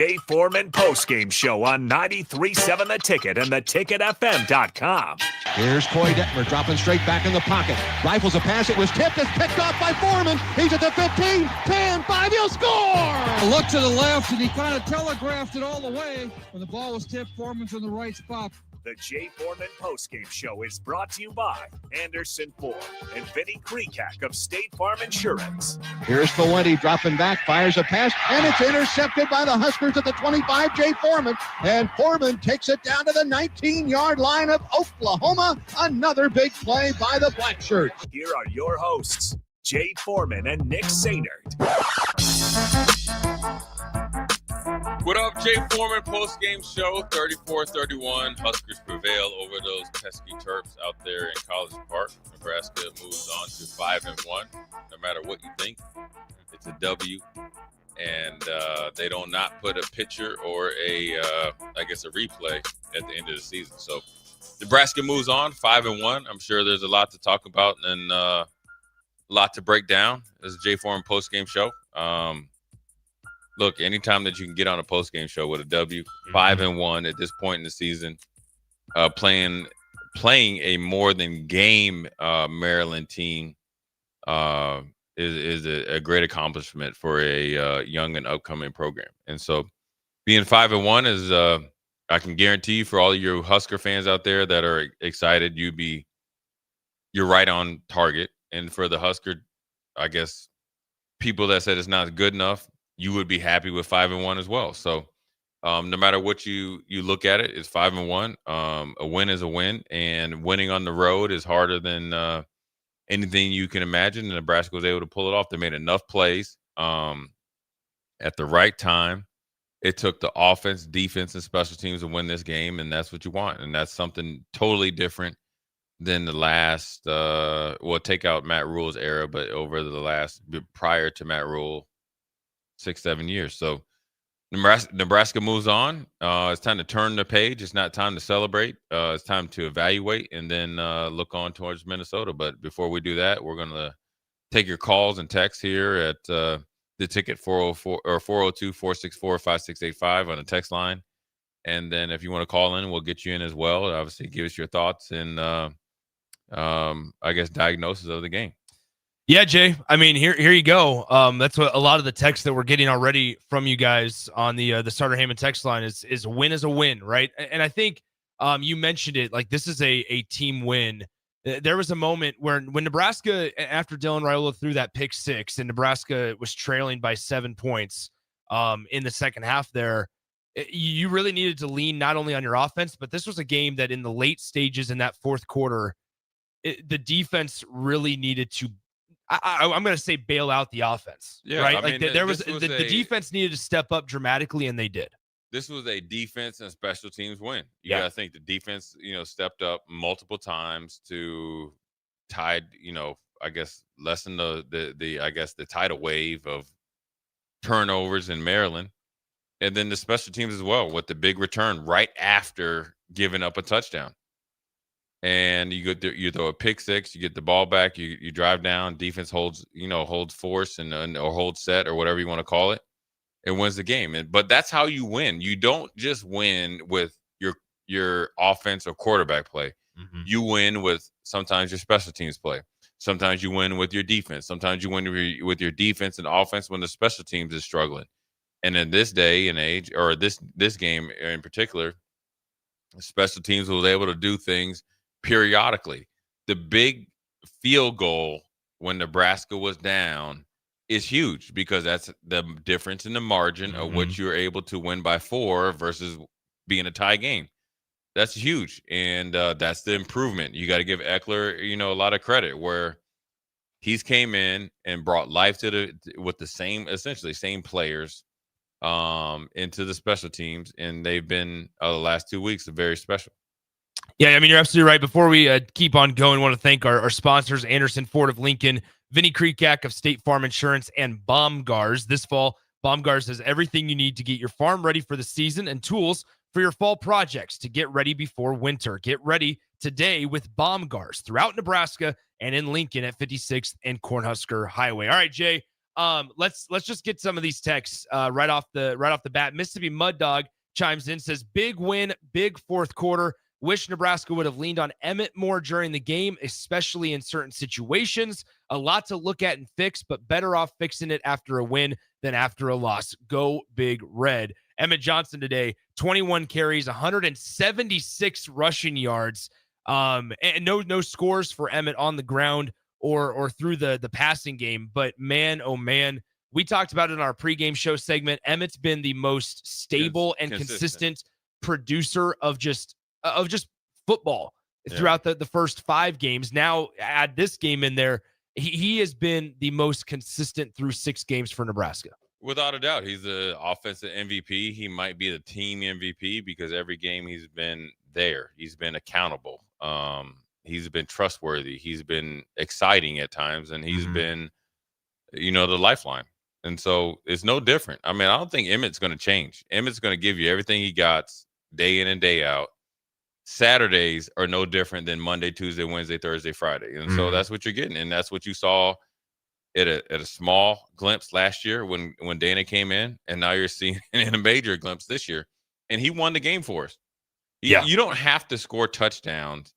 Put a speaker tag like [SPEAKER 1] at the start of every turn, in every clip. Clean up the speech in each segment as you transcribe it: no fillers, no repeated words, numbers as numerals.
[SPEAKER 1] Jay Foreman Postgame Show on 93.7 The Ticket and theticketfm.com.
[SPEAKER 2] Here's Coy Detmer dropping straight back in the pocket. Rifles a pass. It was tipped. It's picked off by Foreman. He's at the 15, 10, 5. He'll score!
[SPEAKER 3] A look to the left, and he kind of telegraphed it all the way. When the ball was tipped, Foreman's in the right spot.
[SPEAKER 1] The Jay Foreman Postgame Show is brought to you by Anderson Ford and Vinny Kreekak of State Farm Insurance.
[SPEAKER 2] Here's Valenti dropping back, fires a pass, and it's intercepted by the Huskers at the 25, Jay Foreman. And Foreman takes it down to the 19-yard line of Oklahoma. Another big play by the Black Shirts.
[SPEAKER 1] Here are your hosts, Jay Foreman and Nick Sainert.
[SPEAKER 4] What up, Jay Foreman Postgame Show, 34-31. Huskers prevail over those pesky Terps out there in College Park. Nebraska moves on to 5-1. No matter what you think, it's a W. And they don't not put a picture or a replay at the end of the season. So Nebraska moves on, 5-1. I'm sure there's a lot to talk about and a lot to break down. This is Jay Foreman Postgame Show. Look, anytime that you can get on a post-game show with a W, 5-1 at this point in the season, playing a more than game Maryland team is a great accomplishment for a young and upcoming program. And so being 5-1 is, I can guarantee you for all of your Husker fans out there that are excited, you're right on target. And for the Husker, I guess, people that said it's not good enough, you would be happy with 5-1 as well. So no matter what you look at it, it's 5-1. A win is a win, and winning on the road is harder than anything you can imagine. And Nebraska was able to pull it off. They made enough plays at the right time. It took the offense, defense, and special teams to win this game, and that's what you want. And that's something totally different than the last take out Matt Rule's era, but over the last prior to Matt Rule, 6-7 years. So Nebraska moves on. It's time to turn the page. It's not time to celebrate. It's time to evaluate and then look on towards Minnesota. But before we do that, we're going to take your calls and texts here at the ticket 402-464-5685 on the text line. And then if you want to call in, we'll get you in as well. Obviously, give us your thoughts and diagnosis of the game.
[SPEAKER 5] Yeah, Jay. I mean, here you go. That's what a lot of the text that we're getting already from you guys on the Starter Heyman text line is a win is a win, right? And I think you mentioned it, like this is a team win. There was a moment when Nebraska, after Dylan Raiola threw that pick six and Nebraska was trailing by 7 points in the second half there, you really needed to lean not only on your offense, but this was a game that in the late stages in that fourth quarter, the defense really needed to I'm going to say bail out the offense, right?
[SPEAKER 4] I mean,
[SPEAKER 5] the defense needed to step up dramatically, and they did.
[SPEAKER 4] This was a defense and special teams win. You got to think the defense, stepped up multiple times to lessen the tidal wave of turnovers in Maryland, and then the special teams as well with the big return right after giving up a touchdown. And you throw a pick six, you get the ball back, you drive down, defense holds force or holds set or whatever you want to call it, and wins the game. But that's how you win. You don't just win with your offense or quarterback play. Mm-hmm. You win with sometimes your special teams play. Sometimes you win with your defense. Sometimes you win with your defense and offense when the special teams is struggling. And in this day and age, or this game in particular, special teams was able to do things periodically. The big field goal when Nebraska was down is huge because that's the difference in the margin of what you're able to win by 4 versus being a tie game. That's huge. And that's the improvement. You got to give Eckler, a lot of credit where he's came in and brought life with the same players into the special teams. And they've been the last 2 weeks very special.
[SPEAKER 5] Yeah, I mean, you're absolutely right. Before we keep on going, I want to thank our sponsors, Anderson Ford of Lincoln, Vinny Kreekak of State Farm Insurance, and Baumgars. This fall, Baumgars has everything you need to get your farm ready for the season and tools for your fall projects to get ready before winter. Get ready today with Baumgars throughout Nebraska and in Lincoln at 56th and Cornhusker Highway. All right, Jay, Let's just get some of these texts right off the bat. Mississippi Mud Dog chimes in, says, big win, big fourth quarter. Wish Nebraska would have leaned on Emmett more during the game, especially in certain situations. A lot to look at and fix, but better off fixing it after a win than after a loss. Go Big Red. Emmett Johnson today, 21 carries, 176 rushing yards, and no scores for Emmett on the ground or through the passing game. But man, oh man, we talked about it in our pregame show segment. Emmett's been the most stable and consistent producer of just football throughout the first 5 games. Now add this game in there. He has been the most consistent through 6 games for Nebraska.
[SPEAKER 4] Without a doubt, he's the offensive MVP. He might be the team MVP because every game he's been there. He's been accountable. He's been trustworthy. He's been exciting at times, and he's been, the lifeline. And so it's no different. I mean, I don't think Emmett's going to change. Emmett's going to give you everything he got day in and day out. Saturdays are no different than Monday, Tuesday, Wednesday, Thursday, Friday. And so that's what you're getting. And that's what you saw at a small glimpse last year when Dana came in, and now you're seeing in a major glimpse this year. And he won the game for us. You don't have to score touchdowns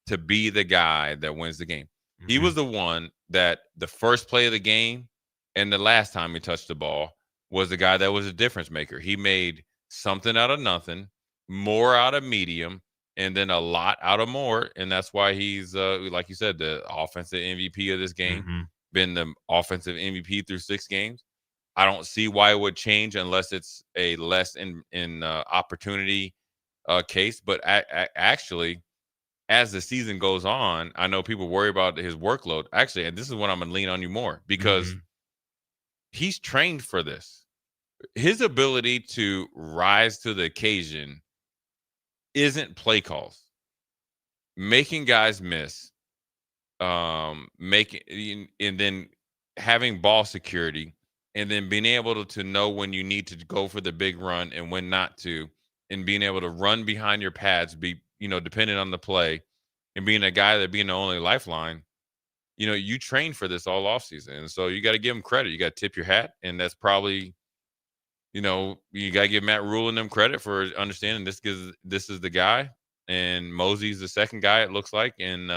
[SPEAKER 4] to be the guy that wins the game. He was the one that the first play of the game and the last time he touched the ball was the guy that was a difference maker. He made something out of nothing, more out of medium, and then a lot out of more. And that's why he's, like you said, the offensive MVP of this game, been the offensive MVP through 6 games. I don't see why it would change unless it's a less in opportunity case. But actually, as the season goes on, I know people worry about his workload. Actually, and this is what I'm going to lean on you more, because he's trained for this. His ability to rise to the occasion isn't play calls, making guys miss, making and then having ball security, and then being able to know when you need to go for the big run and when not to, and being able to run behind your pads, be dependent on the play, and being a guy that being the only lifeline. You train for this all offseason, and so you got to give him credit. You got to tip your hat, and that's probably, you got to give Matt Rule and them credit for understanding this is the guy, and Mosey's the second guy, it looks like, and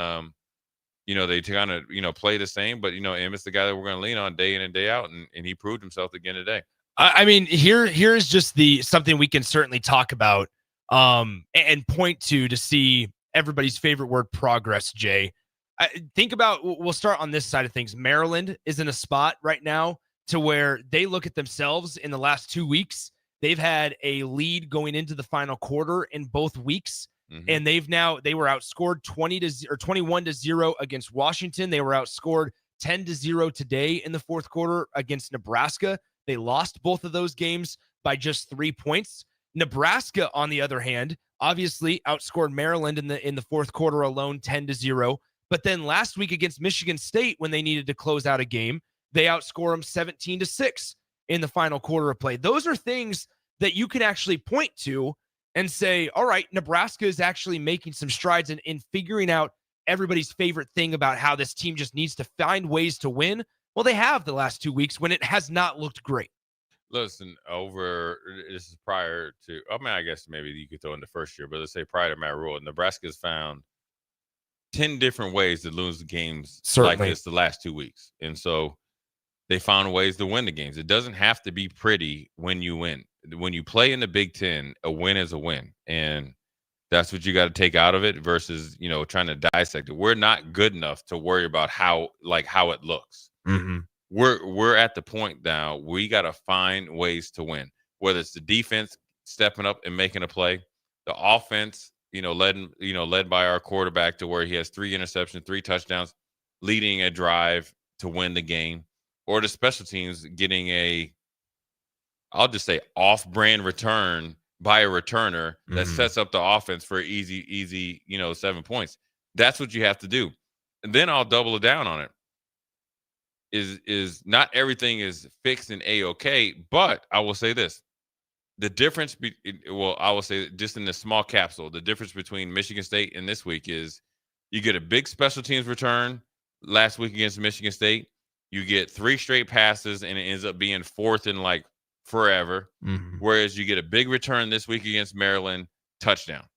[SPEAKER 4] they kind of play the same, but Emmett's the guy that we're going to lean on day in and day out, and he proved himself again today.
[SPEAKER 5] I mean, here's just something we can certainly talk about and point to see everybody's favorite word, progress, Jay. Think about, we'll start on this side of things. Maryland is in a spot right now to where they look at themselves in the last 2 weeks. They've had a lead going into the final quarter in both weeks. And they were outscored 21-0 against Washington. They were outscored 10-0 today in the fourth quarter against Nebraska. They lost both of those games by just 3 points. Nebraska, on the other hand, obviously outscored Maryland in the fourth quarter alone 10-0. But then last week against Michigan State, when they needed to close out a game, they outscore them 17-6 in the final quarter of play. Those are things that you can actually point to and say, all right, Nebraska is actually making some strides in figuring out everybody's favorite thing about how this team just needs to find ways to win. Well, they have the last 2 weeks when it has not looked great.
[SPEAKER 4] Listen, this is prior to, I guess maybe you could throw in the first year, but let's say prior to Matt Rule, Nebraska's found 10 different ways to lose the games like this the last 2 weeks. And so they found ways to win the games. It doesn't have to be pretty when you win. When you play in the Big Ten, a win is a win. And that's what you got to take out of it versus, trying to dissect it. We're not good enough to worry about how it looks. We're at the point now, we got to find ways to win, whether it's the defense stepping up and making a play, the offense, led by our quarterback to where he has 3 interceptions, 3 touchdowns, leading a drive to win the game, or the special teams getting I'll just say off-brand return by a returner that sets up the offense for easy, 7 points. That's what you have to do. And then I'll double it down on it. Is not everything is fixed and A-okay, but I will say this. The difference, I will say just in the small capsule, the difference between Michigan State and this week is you get a big special teams return last week against Michigan State, You get 3 straight passes, and it ends up being 4th and like forever.
[SPEAKER 5] Mhm.
[SPEAKER 4] Whereas you get a big return this week against Maryland, touchdown.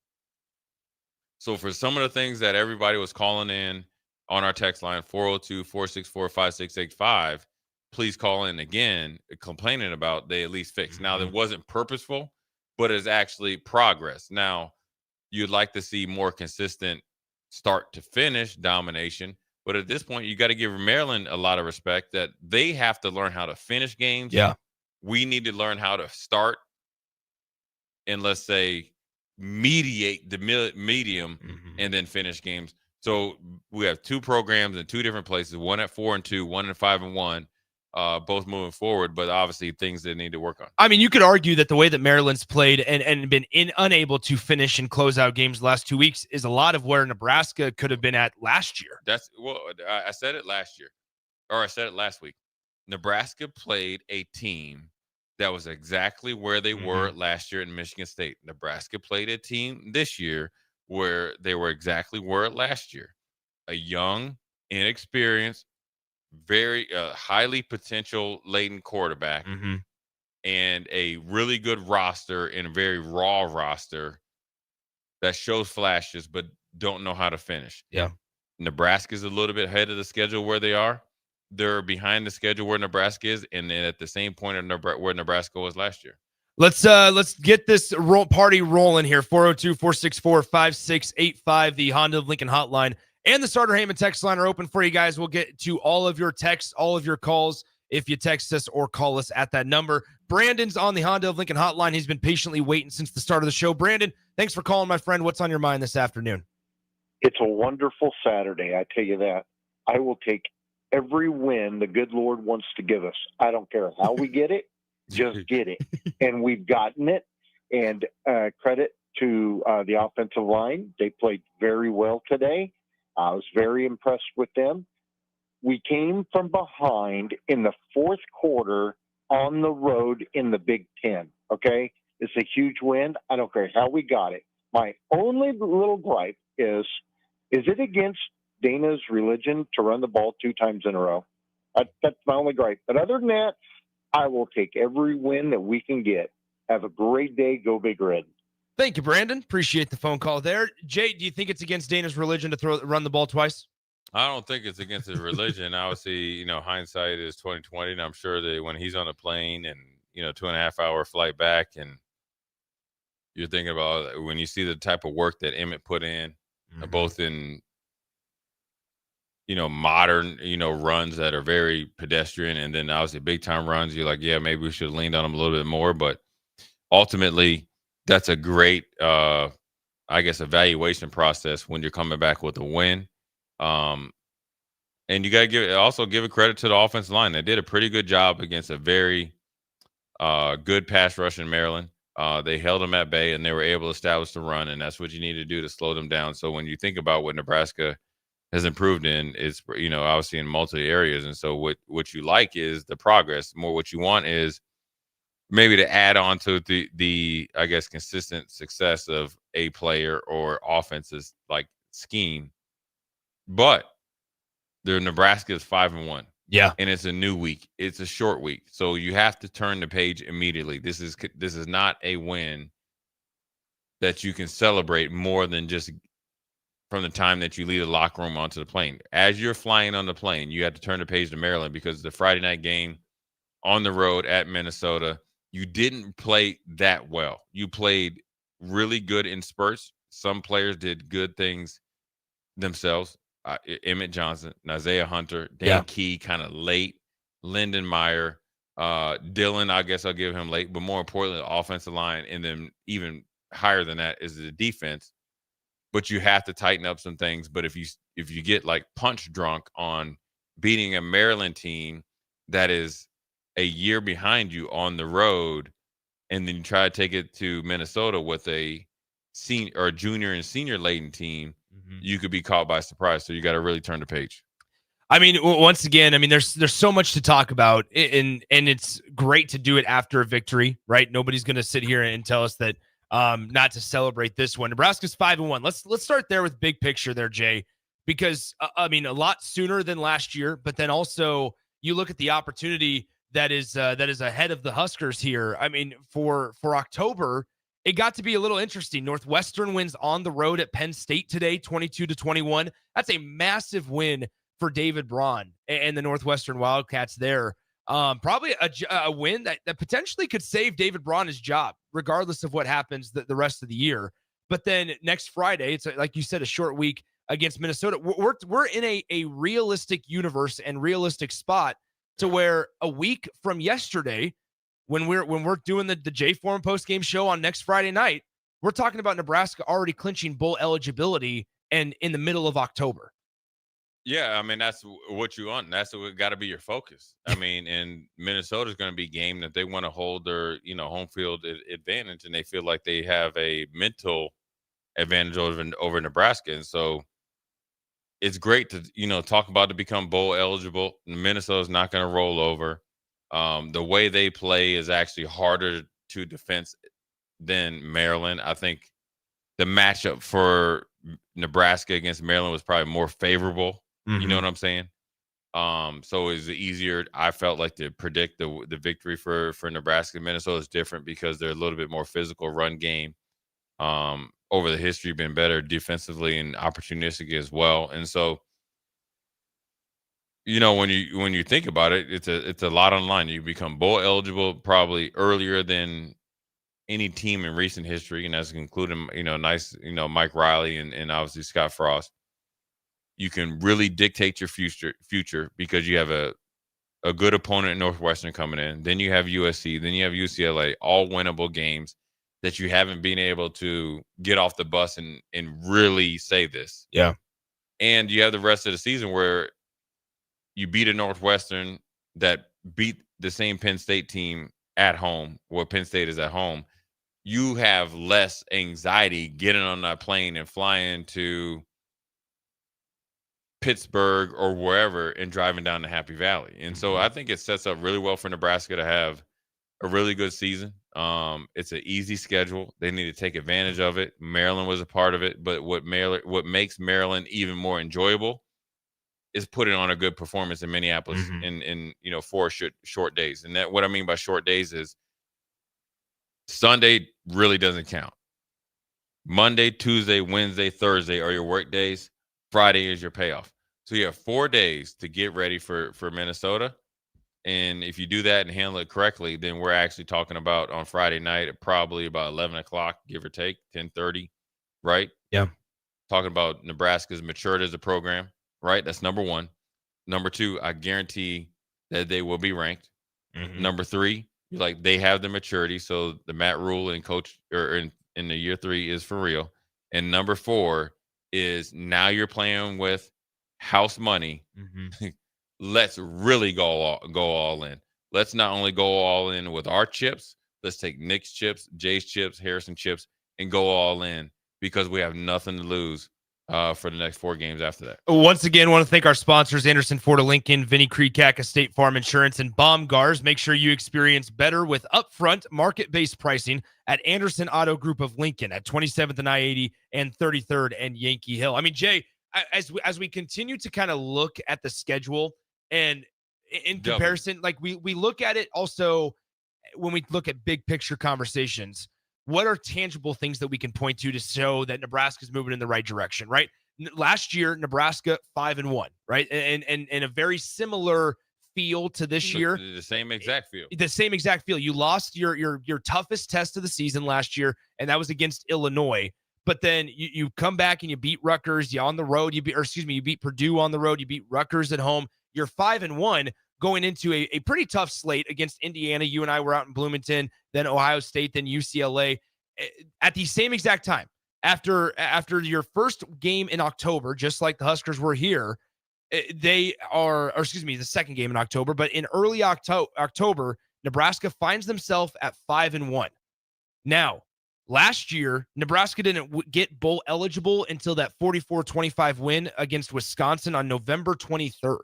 [SPEAKER 4] So for some of the things that everybody was calling in on our text line, 402-464-5685, please call in again, complaining about they at least fixed. Now, that wasn't purposeful, but it's actually progress. Now, you'd like to see more consistent start to finish domination. But at this point, you got to give Maryland a lot of respect that they have to learn how to finish games.
[SPEAKER 5] Yeah.
[SPEAKER 4] We need to learn how to start and, let's say, mediate the medium and then finish games. So we have 2 programs in 2 different places, one at 4-2, one at 5-1, both moving forward, but obviously things they need to work on.
[SPEAKER 5] I mean, you could argue that the way that Maryland's played and been unable to finish and close out games the last 2 weeks is a lot of where Nebraska could have been at last year.
[SPEAKER 4] I said it last year, or I said it last week. Nebraska played a team that was exactly where they were last year at Michigan State. Nebraska played a team this year where they were exactly where last year. A young, inexperienced, very highly potential laden quarterback and a really good roster and a very raw roster that shows flashes but don't know how to finish.
[SPEAKER 5] Yeah.
[SPEAKER 4] Nebraska's a little bit ahead of the schedule where they are. They're behind the schedule where Nebraska is, and then at the same point of where Nebraska was last year.
[SPEAKER 5] Let's get this party rolling here. 402-464-5685, the Honda of Lincoln hotline, and the Starter Heyman text line are open for you guys. We'll get to all of your texts, all of your calls, if you text us or call us at that number. Brandon's on the Honda of Lincoln hotline. He's been patiently waiting since the start of the show. Brandon, thanks for calling, my friend. What's on your mind this afternoon?
[SPEAKER 6] It's a wonderful Saturday, I tell you that. I will take every win the good Lord wants to give us. I don't care how we get it, just get it. And we've gotten it. And credit to the offensive line. They played very well today. I was very impressed with them. We came from behind in the 4th quarter on the road in the Big Ten, okay? It's a huge win. I don't care how we got it. My only little gripe is it against Dana's religion to run the ball 2 times in a row? That's my only gripe. But other than that, I will take every win that we can get. Have a great day. Go Big Red.
[SPEAKER 5] Thank you, Brandon. Appreciate the phone call there. Jay, do you think it's against Dana's religion to run the ball twice?
[SPEAKER 4] I don't think it's against his religion. Obviously, hindsight is 2020, and I'm sure that when he's on a plane and 2.5-hour flight back, and you're thinking about when you see the type of work that Emmett put in, both in modern, runs that are very pedestrian, and then obviously big time runs, you're like, yeah, maybe we should have leaned on them a little bit more. But ultimately, that's a great, evaluation process when you're coming back with a win. And you got to also give a credit to the offensive line. They did a pretty good job against a very good pass rush in Maryland. They held them at bay, and they were able to establish the run, and that's what you need to do to slow them down. So when you think about what Nebraska has improved in, it's obviously in multiple areas, and so what you like is the progress. More what you want is maybe to add on to the consistent success of a player or offense's like scheme. But Nebraska is 5-1.
[SPEAKER 5] Yeah,
[SPEAKER 4] and it's a new week. It's a short week, so you have to turn the page immediately. This is not a win that you can celebrate more than just from the time that you leave the locker room onto the plane. As you're flying on the plane, you have to turn the page to Maryland, because the Friday night game on the road at Minnesota, you didn't play that well. You played really good in spurts. Some players did good things themselves. Emmett Johnson, Isaiah Hunter, Dan Key kind of late, Lyndon Meyer, Dylan, I guess I'll give him late, but more importantly, the offensive line, and then even higher than that is the defense. But you have to tighten up some things. But if you get like punch drunk on beating a Maryland team that is a year behind you on the road, and then you try to take it to Minnesota with a senior or junior and senior laden team, you could be caught by surprise. So you got to really turn the page.
[SPEAKER 5] I mean, once again, there's so much to talk about, and it's great to do it after a victory, right? Nobody's going to sit here and tell us that not to celebrate this one. Nebraska's 5-1. Let's start there with big picture there, Jay, because a lot sooner than last year, but then also you look at the opportunity that is ahead of the Huskers here. I mean, for October, it got to be a little interesting. Northwestern wins on the road at Penn State today, 22-21. That's a massive win for David Braun and the Northwestern Wildcats there. Probably a win that potentially could save David Braun his job, regardless of what happens the rest of the year. But then next Friday, it's like you said, a short week against Minnesota. We're in a realistic universe and realistic spot to where a week from yesterday, when we're doing the Jay Foreman postgame show on next Friday night, we're talking about Nebraska already clinching bowl eligibility and in the middle of October.
[SPEAKER 4] Yeah, I mean, that's what you want. That's what got to be your focus. I mean, and Minnesota's going to be a game that they want to hold their, home field advantage, and they feel like they have a mental advantage over Nebraska. And so it's great to, talk about to become bowl eligible. Minnesota's not going to roll over. The way they play is actually harder to defense than Maryland. I think the matchup for Nebraska against Maryland was probably more favorable. You know what I'm saying? So it's easier, I felt like, to predict the victory for Nebraska. Minnesota is different because they're a little bit more physical run game. Over the history, been better defensively and opportunistic as well. And so, when you think about it, it's a lot on the line. You become bowl eligible probably earlier than any team in recent history, and that's including Mike Riley and obviously Scott Frost. You can really dictate your future because you have a good opponent in Northwestern coming in. Then you have USC. Then you have UCLA, all winnable games that you haven't been able to get off the bus and really say this.
[SPEAKER 5] Yeah.
[SPEAKER 4] And you have the rest of the season where you beat a Northwestern that beat the same Penn State team at home, where Penn State is at home. You have less anxiety getting on that plane and flying to Pittsburgh or wherever and driving down to Happy Valley. And so I think it sets up really well for Nebraska to have a really good season. It's an easy schedule. They need to take advantage of it. Maryland was a part of it, but what makes Maryland even more enjoyable is putting on a good performance in Minneapolis in 4 short days. And that, what I mean by short days is Sunday really doesn't count. Monday, Tuesday, Wednesday, Thursday are your work days. Friday is your payoff. So you have 4 days to get ready for Minnesota. And if you do that and handle it correctly, then we're actually talking about on Friday night at probably about 11 o'clock, give or take, 10:30, right?
[SPEAKER 5] Yeah.
[SPEAKER 4] Talking about Nebraska's matured as a program, right? That's number one. Number two, I guarantee that they will be ranked. Number three, they have the maturity. So the Matt Rule and coach in the year 3 is for real. And number 4 is now you're playing with house money. Let's really go all in. Let's not only go all in with our chips. Let's take Nick's chips, Jay's chips, Harrison chips, and go all in because we have nothing to lose for the next 4 games after that.
[SPEAKER 5] Once again, I want to thank our sponsors, Anderson Ford of Lincoln, Vinny Kreekak, State Farm Insurance, and Baumgars. Make sure you experience better with upfront market-based pricing at Anderson Auto Group of Lincoln at 27th and I-80 and 33rd and Yankee Hill. I mean, Jay, as we continue to kind of look at the schedule and in comparison, we look at it also when we look at big picture conversations, what are tangible things that we can point to show that Nebraska is moving in the right direction, right? Last year, Nebraska 5-1, right? And a very similar feel to this year.
[SPEAKER 4] The same exact feel.
[SPEAKER 5] The same exact feel. You lost your toughest test of the season last year, and that was against Illinois. But then you come back and you beat Rutgers. You on the road. You beat Purdue on the road. You beat Rutgers at home. You're 5-1 going into a pretty tough slate against Indiana. You and I were out in Bloomington, then Ohio State, then UCLA at the same exact time. After your first game in October, just like the Huskers were here, the second game in October, but in early October, Nebraska finds themselves at 5-1. Now, last year, Nebraska didn't get bowl eligible until that 44-25 win against Wisconsin on November 23rd.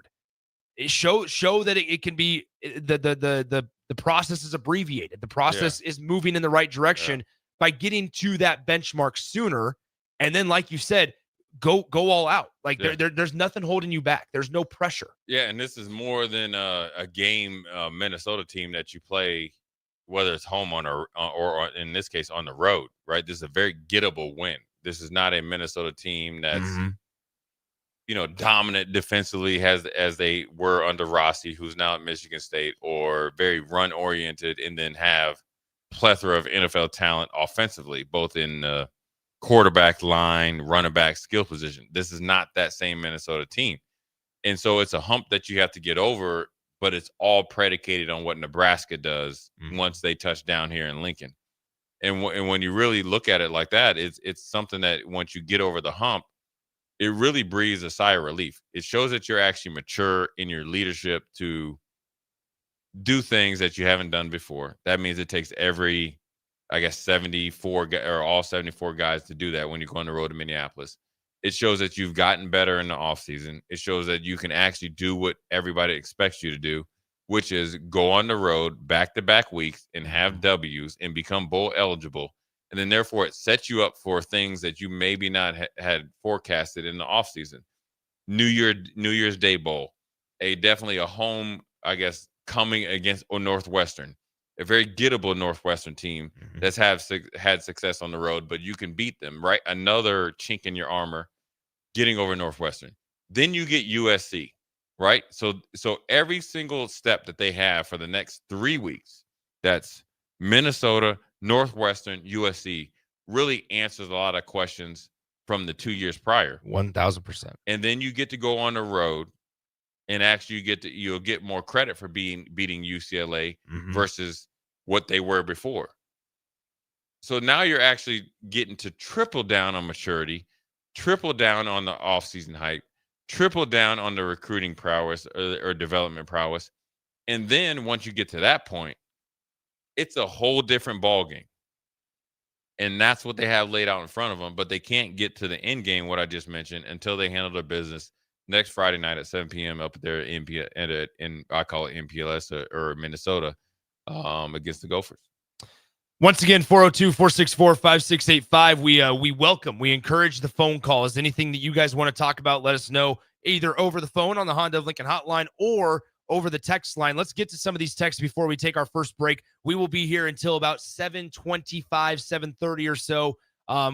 [SPEAKER 5] It show that it can be the process is abbreviated. The process is moving in the right direction by getting to that benchmark sooner. And then, like you said, go all out. Like there's nothing holding you back. There's no pressure.
[SPEAKER 4] Yeah, and this is more than a game Minnesota team that you play, whether it's home or in this case on the road, right? This is a very gettable win. This is not a Minnesota team that's dominant defensively as they were under Rossi, who's now at Michigan State, or very run oriented, and then have plethora of NFL talent offensively, both in quarterback line, running back, skill position. This is not that same Minnesota team. And so it's a hump that you have to get over, but it's all predicated on what Nebraska does once they touch down here in Lincoln. And when you really look at it like that, it's something that once you get over the hump, it really breathes a sigh of relief. It shows that you're actually mature in your leadership to do things that you haven't done before. That means it takes every, 74 or all 74 guys to do that when you go on the road to Minneapolis. It shows that you've gotten better in the offseason. It shows that you can actually do what everybody expects you to do, which is go on the road back-to-back weeks and have W's and become bowl eligible. And then therefore it sets you up for things that you maybe not had forecasted in the offseason. New Year's Day Bowl, definitely a home, coming against Northwestern, a very gettable Northwestern team that's had success on the road, but you can beat them, right? Another chink in your armor, getting over Northwestern. Then you get USC, right? So every single step that they have for the next 3 weeks, that's Minnesota, Northwestern, USC, really answers a lot of questions from the 2 years prior.
[SPEAKER 5] 1,000%.
[SPEAKER 4] And then you get to go on the road, and actually you'll get more credit for beating UCLA versus what they were before. So now you're actually getting to triple down on maturity, triple down on the offseason hype, triple down on the recruiting prowess or development prowess. And then once you get to that point, it's a whole different ball game. And that's what they have laid out in front of them. But they can't get to the end game, what I just mentioned, until they handle their business next Friday night at 7 p.m. up there in I call it MPLS or Minnesota against the Gophers.
[SPEAKER 5] Once again, 402-464-5685. We encourage the phone calls. Anything that you guys want to talk about, let us know either over the phone on the Honda of Lincoln hotline or over the text line. Let's get to some of these texts before we take our first break. We will be here until about 7:25, 7:30 or so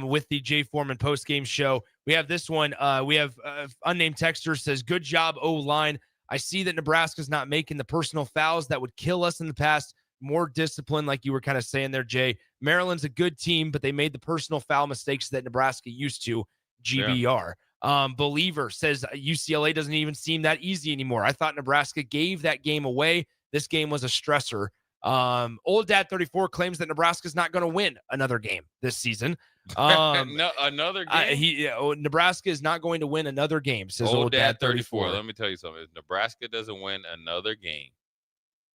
[SPEAKER 5] with the Jay Foreman postgame show. We have this one. We have unnamed texter says, good job, O-line. I see that Nebraska's not making the personal fouls that would kill us in the past. More discipline, like you were kind of saying there, Jay. Maryland's a good team, but they made the personal foul mistakes that Nebraska used to. GBR. Yeah. Believer says UCLA doesn't even seem that easy anymore. I thought Nebraska gave that game away. This game was a stressor. Old Dad 34 claims that Nebraska's not going to win another game this season.
[SPEAKER 4] Another game?
[SPEAKER 5] Nebraska is not going to win another game, says
[SPEAKER 4] Old Dad 34. Let me tell you something. If Nebraska doesn't win another game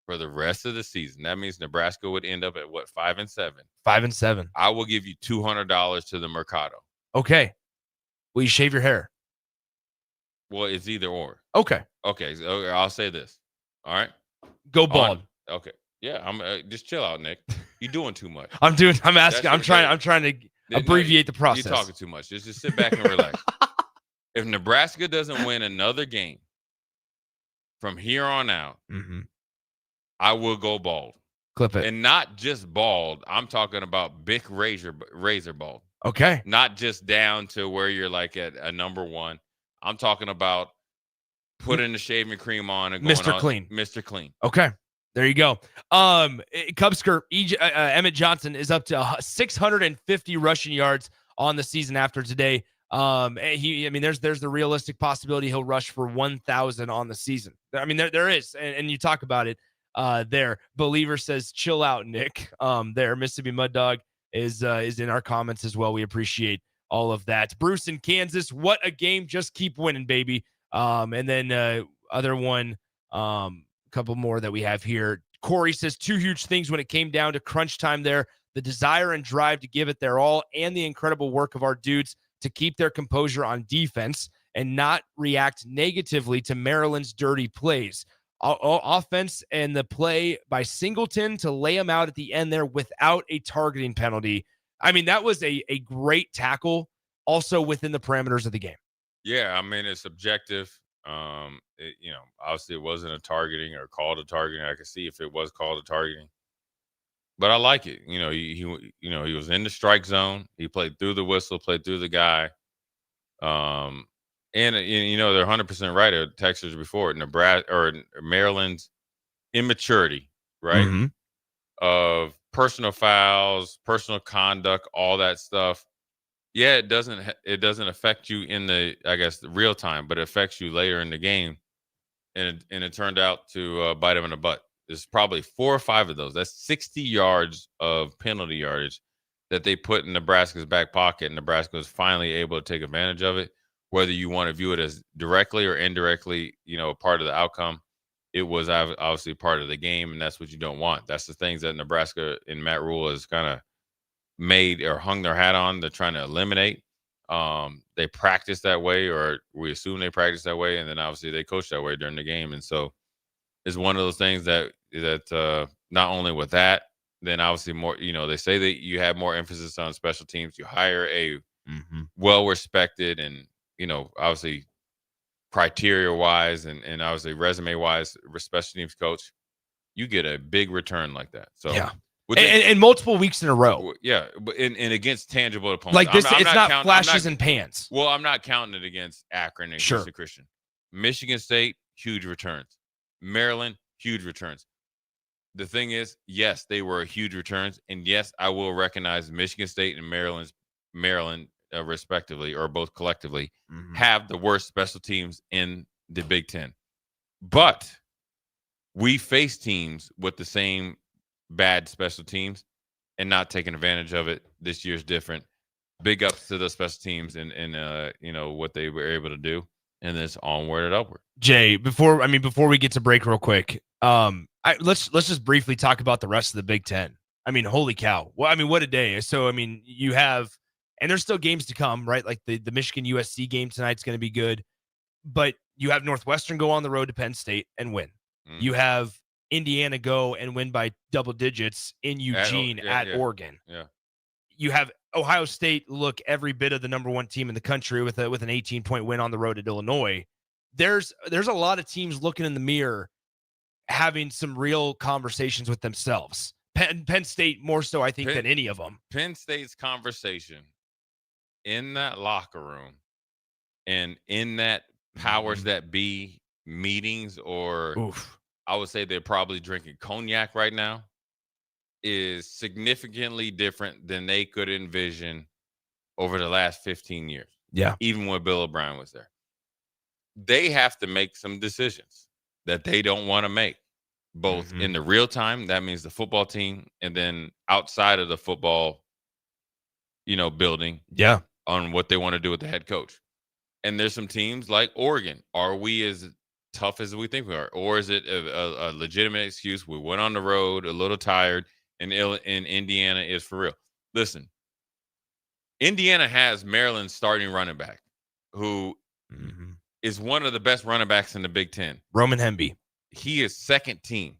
[SPEAKER 4] for the rest of the season, that means Nebraska would end up at what, 5-7?
[SPEAKER 5] 5-7.
[SPEAKER 4] I will give you $200 to the Mercado.
[SPEAKER 5] Okay. Will you shave your hair?
[SPEAKER 4] Well, it's either or.
[SPEAKER 5] Okay.
[SPEAKER 4] I'll say this. All right.
[SPEAKER 5] Go bald.
[SPEAKER 4] Okay. Yeah. I'm just chill out, Nick. You're doing too much.
[SPEAKER 5] I'm trying to abbreviate the process.
[SPEAKER 4] You're talking too much. Just sit back and relax. If Nebraska doesn't win another game from here on out, I will go bald.
[SPEAKER 5] Clip it.
[SPEAKER 4] And not just bald. I'm talking about big razor bald.
[SPEAKER 5] Okay.
[SPEAKER 4] Not just down to where you're like at a number one. I'm talking about putting the shaving cream on and going
[SPEAKER 5] Mr. Clean.
[SPEAKER 4] Mr. Clean.
[SPEAKER 5] Okay. There you go. Cubsker, Emmett Johnson is up to 650 rushing yards on the season after today. There's the realistic possibility he'll rush for 1,000 on the season. I mean, there is, and you talk about it there. Believer says, chill out, Nick. There, Mississippi Mud Dog is in our comments as well. We appreciate all of that. Bruce in Kansas, what a game. Just keep winning, baby. And then other one, couple more that we have here. Corey says 2 huge things when it came down to crunch time there: the desire and drive to give it their all, and the incredible work of our dudes to keep their composure on defense and not react negatively to Maryland's dirty plays. Offense and the play by Singleton to lay him out at the end there without a targeting penalty. I mean, that was a great tackle also within the parameters of the game.
[SPEAKER 4] Yeah, I mean, it's subjective. Obviously it wasn't a targeting or called a targeting. I could see if it was called a targeting, but I like it. He was in the strike zone. He played through the whistle, played through the guy. And they're 100% right. I texted before Nebraska or Maryland's immaturity, right?
[SPEAKER 5] Mm-hmm.
[SPEAKER 4] Of personal fouls, personal conduct, all that stuff. Yeah, it doesn't affect you in the real time, but it affects you later in the game, and it turned out to bite him in the butt. There's probably 4 or 5 of those. That's 60 yards of penalty yardage that they put in Nebraska's back pocket, and Nebraska was finally able to take advantage of it. Whether you want to view it as directly or indirectly, a part of the outcome, it was obviously part of the game, and that's what you don't want. That's the things that Nebraska and Matt Rule has kind of made or hung their hat on. They're trying to eliminate. They practice that way, or we assume they practice that way, and then obviously they coach that way during the game. And so it's one of those things that not only with that, then obviously more, they say that you have more emphasis on special teams. You hire a well-respected and, obviously criteria-wise and obviously resume-wise special teams coach, you get a big return like that. So
[SPEAKER 5] yeah. And multiple weeks in a row.
[SPEAKER 4] Yeah, but and against tangible opponents.
[SPEAKER 5] Like this, it's not flashes and pans.
[SPEAKER 4] Well, I'm not counting it against Akron and Houston Christian. Michigan State, huge returns. Maryland, huge returns. The thing is, yes, they were huge returns, and yes, I will recognize Michigan State and Maryland, respectively, or both collectively, have the worst special teams in the Big Ten. But we face teams with the same bad special teams and not taking advantage of it. This year's different. Big ups to the special teams and what they were able to do, and it's onward and upward. Jay,
[SPEAKER 5] before we get to break real quick, let's just briefly talk about the rest of the Big Ten. I mean, holy cow. Well, I mean, what a day. So, I mean, you have, and there's still games to come, right? Like the Michigan USC game tonight's going to be good, but you have Northwestern go on the road to Penn State and win. You have Indiana go and win by double digits in Eugene at Oregon.
[SPEAKER 4] Yeah.
[SPEAKER 5] You have Ohio State look every bit of the number 1 team in the country with an 18-point win on the road at Illinois. There's a lot of teams looking in the mirror, having some real conversations with themselves. Penn State more so, I think, than any of them.
[SPEAKER 4] Penn State's conversation in that locker room and in that powers that be meetings, or I would say they're probably drinking cognac right now, is significantly different than they could envision over the last 15 years.
[SPEAKER 5] Yeah.
[SPEAKER 4] Even when Bill O'Brien was there. They have to make some decisions that they don't want to make, both in the real time, that means the football team, and then outside of the football, building.
[SPEAKER 5] Yeah.
[SPEAKER 4] On what they want to do with the head coach. And there's some teams like Oregon. Are we as tough as we think we are? Or is it a legitimate excuse? We went on the road a little tired, and Indiana is for real. Listen, Indiana has Maryland's starting running back, who is one of the best running backs in the Big Ten.
[SPEAKER 5] Roman Hemby.
[SPEAKER 4] He is second team,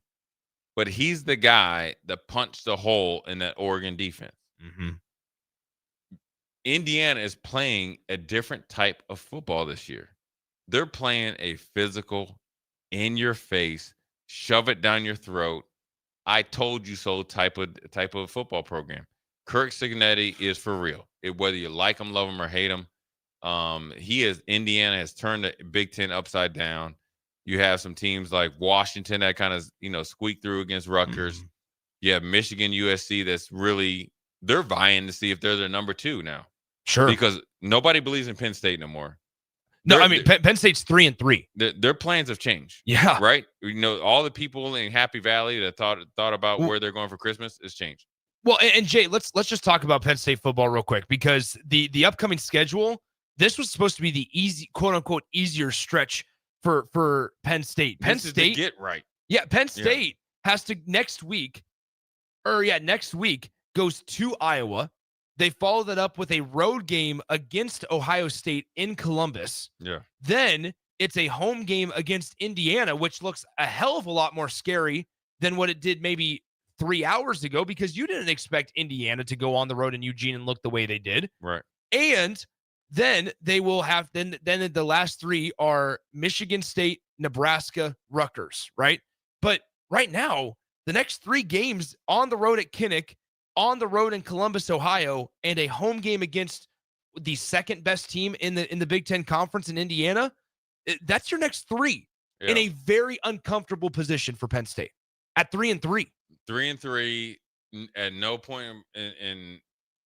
[SPEAKER 4] but he's the guy that punched a hole in that Oregon defense. Indiana is playing a different type of football this year. They're playing a physical, in-your-face, shove it down your throat, I told you so type of football program. Kirk Cignetti is for real. Whether you like him, love him, or hate him, Indiana has turned the Big Ten upside down. You have some teams like Washington that kind of squeak through against Rutgers. You have Michigan, USC that's really, they're vying to see if they're their number 2 now.
[SPEAKER 5] Sure.
[SPEAKER 4] Because nobody believes in Penn State no more.
[SPEAKER 5] No, I mean, Penn State's 3-3.
[SPEAKER 4] Their plans have changed.
[SPEAKER 5] Yeah.
[SPEAKER 4] Right? All the people in Happy Valley that thought about where they're going for Christmas has changed.
[SPEAKER 5] Well, and Jay, let's just talk about Penn State football real quick, because the upcoming schedule, this was supposed to be the easy, quote unquote, easier stretch for Penn State. Penn State
[SPEAKER 4] get right.
[SPEAKER 5] Yeah, Penn State has to next week goes to Iowa. They follow that up with a road game against Ohio State in Columbus.
[SPEAKER 4] Yeah.
[SPEAKER 5] Then it's a home game against Indiana, which looks a hell of a lot more scary than what it did maybe 3 hours ago, because you didn't expect Indiana to go on the road in Eugene and look the way they did.
[SPEAKER 4] Right.
[SPEAKER 5] And Then they will have then the last 3 are Michigan State, Nebraska, Rutgers, right? But right now, the next 3 games on the road at Kinnick, on the road in Columbus, Ohio, and a home game against the second best team in the Big Ten Conference in Indiana. That's your next 3 in a very uncomfortable position for Penn State at 3-3.
[SPEAKER 4] 3-3. At no point in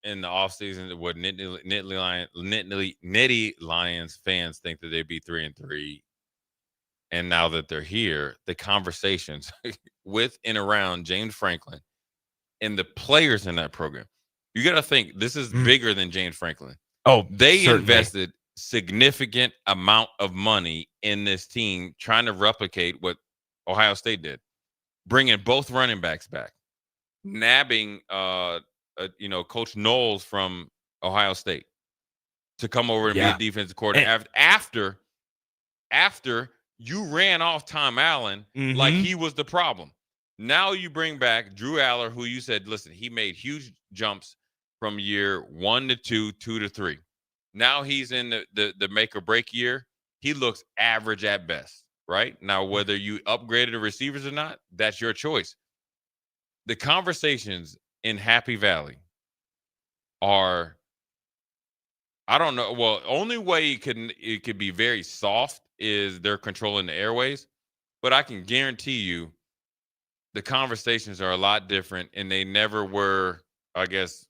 [SPEAKER 4] the offseason would Nittany Lions fans think that they'd be 3-3. And now that they're here, the conversations with and around James Franklin and the players in that program, you got to think this is bigger than James Franklin.
[SPEAKER 5] Oh,
[SPEAKER 4] they
[SPEAKER 5] certainly
[SPEAKER 4] invested significant amount of money in this team trying to replicate what Ohio State did, bringing both running backs back, nabbing Coach Knowles from Ohio State to come over and be a defensive coordinator after you ran off Tom Allen like he was the problem. Now you bring back Drew Aller, who you said, listen, he made huge jumps from year 1 to 2, 2 to 3. Now he's in the make or break year. He looks average at best, right? Now, whether you upgraded the receivers or not, that's your choice. The conversations in Happy Valley are, I don't know. Well, only way it could be very soft is they're controlling the airways, but I can guarantee you the conversations are a lot different, and they never were, I guess,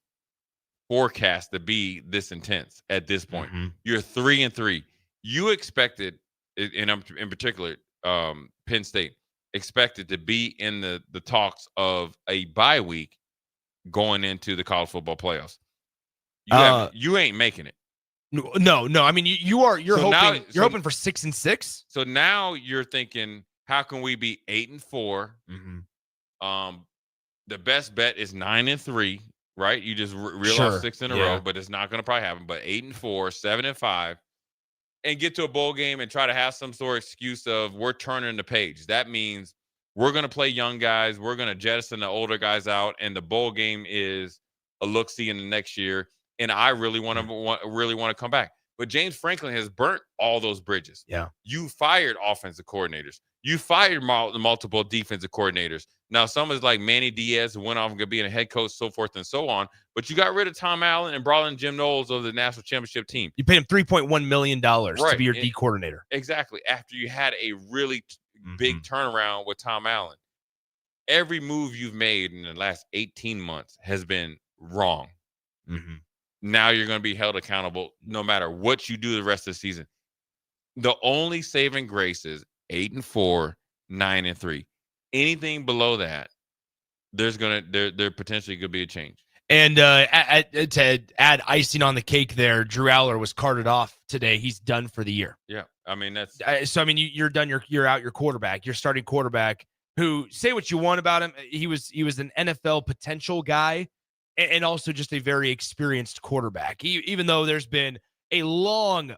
[SPEAKER 4] forecast to be this intense at this point. You're 3-3. You expected, and in particular, Penn State expected to be in the talks of a bye week going into the college football playoffs. You ain't making it.
[SPEAKER 5] No. I mean, you're hoping for 6-6.
[SPEAKER 4] So now you're thinking, how can we be 8-4? The best bet is 9-3, right? You just reel off 6 in a row, but it's not going to probably happen. But 8-4, 7-5, and get to a bowl game and try to have some sort of excuse of we're turning the page. That means we're going to play young guys. We're going to jettison the older guys out, and the bowl game is a look-see in the next year. And I really want to come back. But James Franklin has burnt all those bridges.
[SPEAKER 5] Yeah.
[SPEAKER 4] You fired offensive coordinators. You fired multiple defensive coordinators. Now, some is like Manny Diaz, who went off and could be a head coach, so forth and so on. But you got rid of Tom Allen and brought in Jim Knowles of the national championship team.
[SPEAKER 5] You paid him $3.1 million to be your D coordinator.
[SPEAKER 4] Exactly. After you had a really big turnaround with Tom Allen. Every move you've made in the last 18 months has been wrong. Now you're going to be held accountable no matter what you do the rest of the season. The only saving grace is 8-4, 9-3. Anything below that, there potentially could be a change.
[SPEAKER 5] And to add icing on the cake there, Drew Aller was carted off today. He's done for the year.
[SPEAKER 4] Yeah, I mean that's
[SPEAKER 5] so. I mean you're done. You're out. Your quarterback. Your starting quarterback. Who, say what you want about him, he was an NFL potential guy, and also just a very experienced quarterback. Even though there's been a long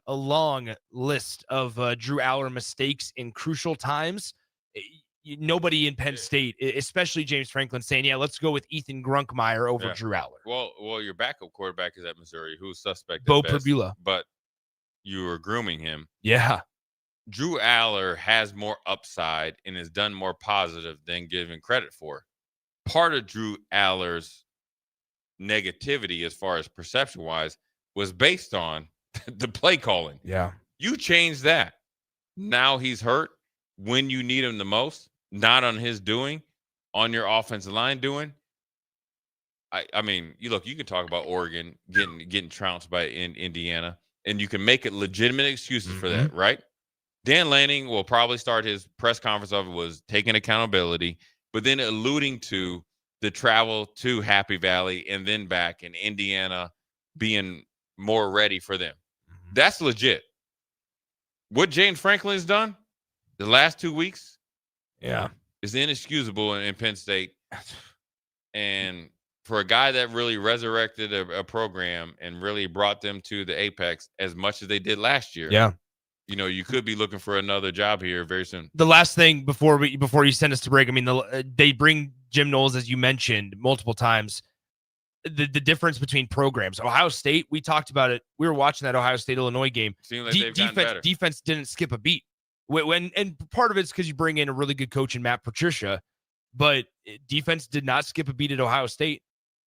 [SPEAKER 5] list of Drew Aller mistakes in crucial times, nobody in Penn State, especially James Franklin, saying, yeah, let's go with Ethan Grunkmeyer over Drew Aller.
[SPEAKER 4] Well, your backup quarterback is at Missouri, who's suspect.
[SPEAKER 5] Bo Perbula.
[SPEAKER 4] But you were grooming him.
[SPEAKER 5] Yeah.
[SPEAKER 4] Drew Aller has more upside and has done more positive than given credit for. Part of Drew Aller's negativity, as far as perception-wise, was based on the play calling.
[SPEAKER 5] Yeah.
[SPEAKER 4] You changed that. Now he's hurt when you need him the most, not on his doing, on your offensive line doing. I mean, you can talk about Oregon getting trounced by Indiana, and you can make it legitimate excuses for that, right? Dan Lanning will probably start his press conference of it was taking accountability, but then alluding to the travel to Happy Valley and then back in Indiana being more ready for them. That's legit. What James Franklin has done the last 2 weeks, is inexcusable in Penn State. And for a guy that really resurrected a program and really brought them to the apex as much as they did last year.
[SPEAKER 5] Yeah.
[SPEAKER 4] You could be looking for another job here very soon.
[SPEAKER 5] The last thing before you send us to break, I mean, they bring Jim Knowles, as you mentioned multiple times. the difference between programs. Ohio State, we talked about it. We were watching that Ohio State-Illinois game.
[SPEAKER 4] Seems like they've gotten better.
[SPEAKER 5] Defense didn't skip a beat. And part of it's because you bring in a really good coach in Matt Patricia, but defense did not skip a beat at Ohio State.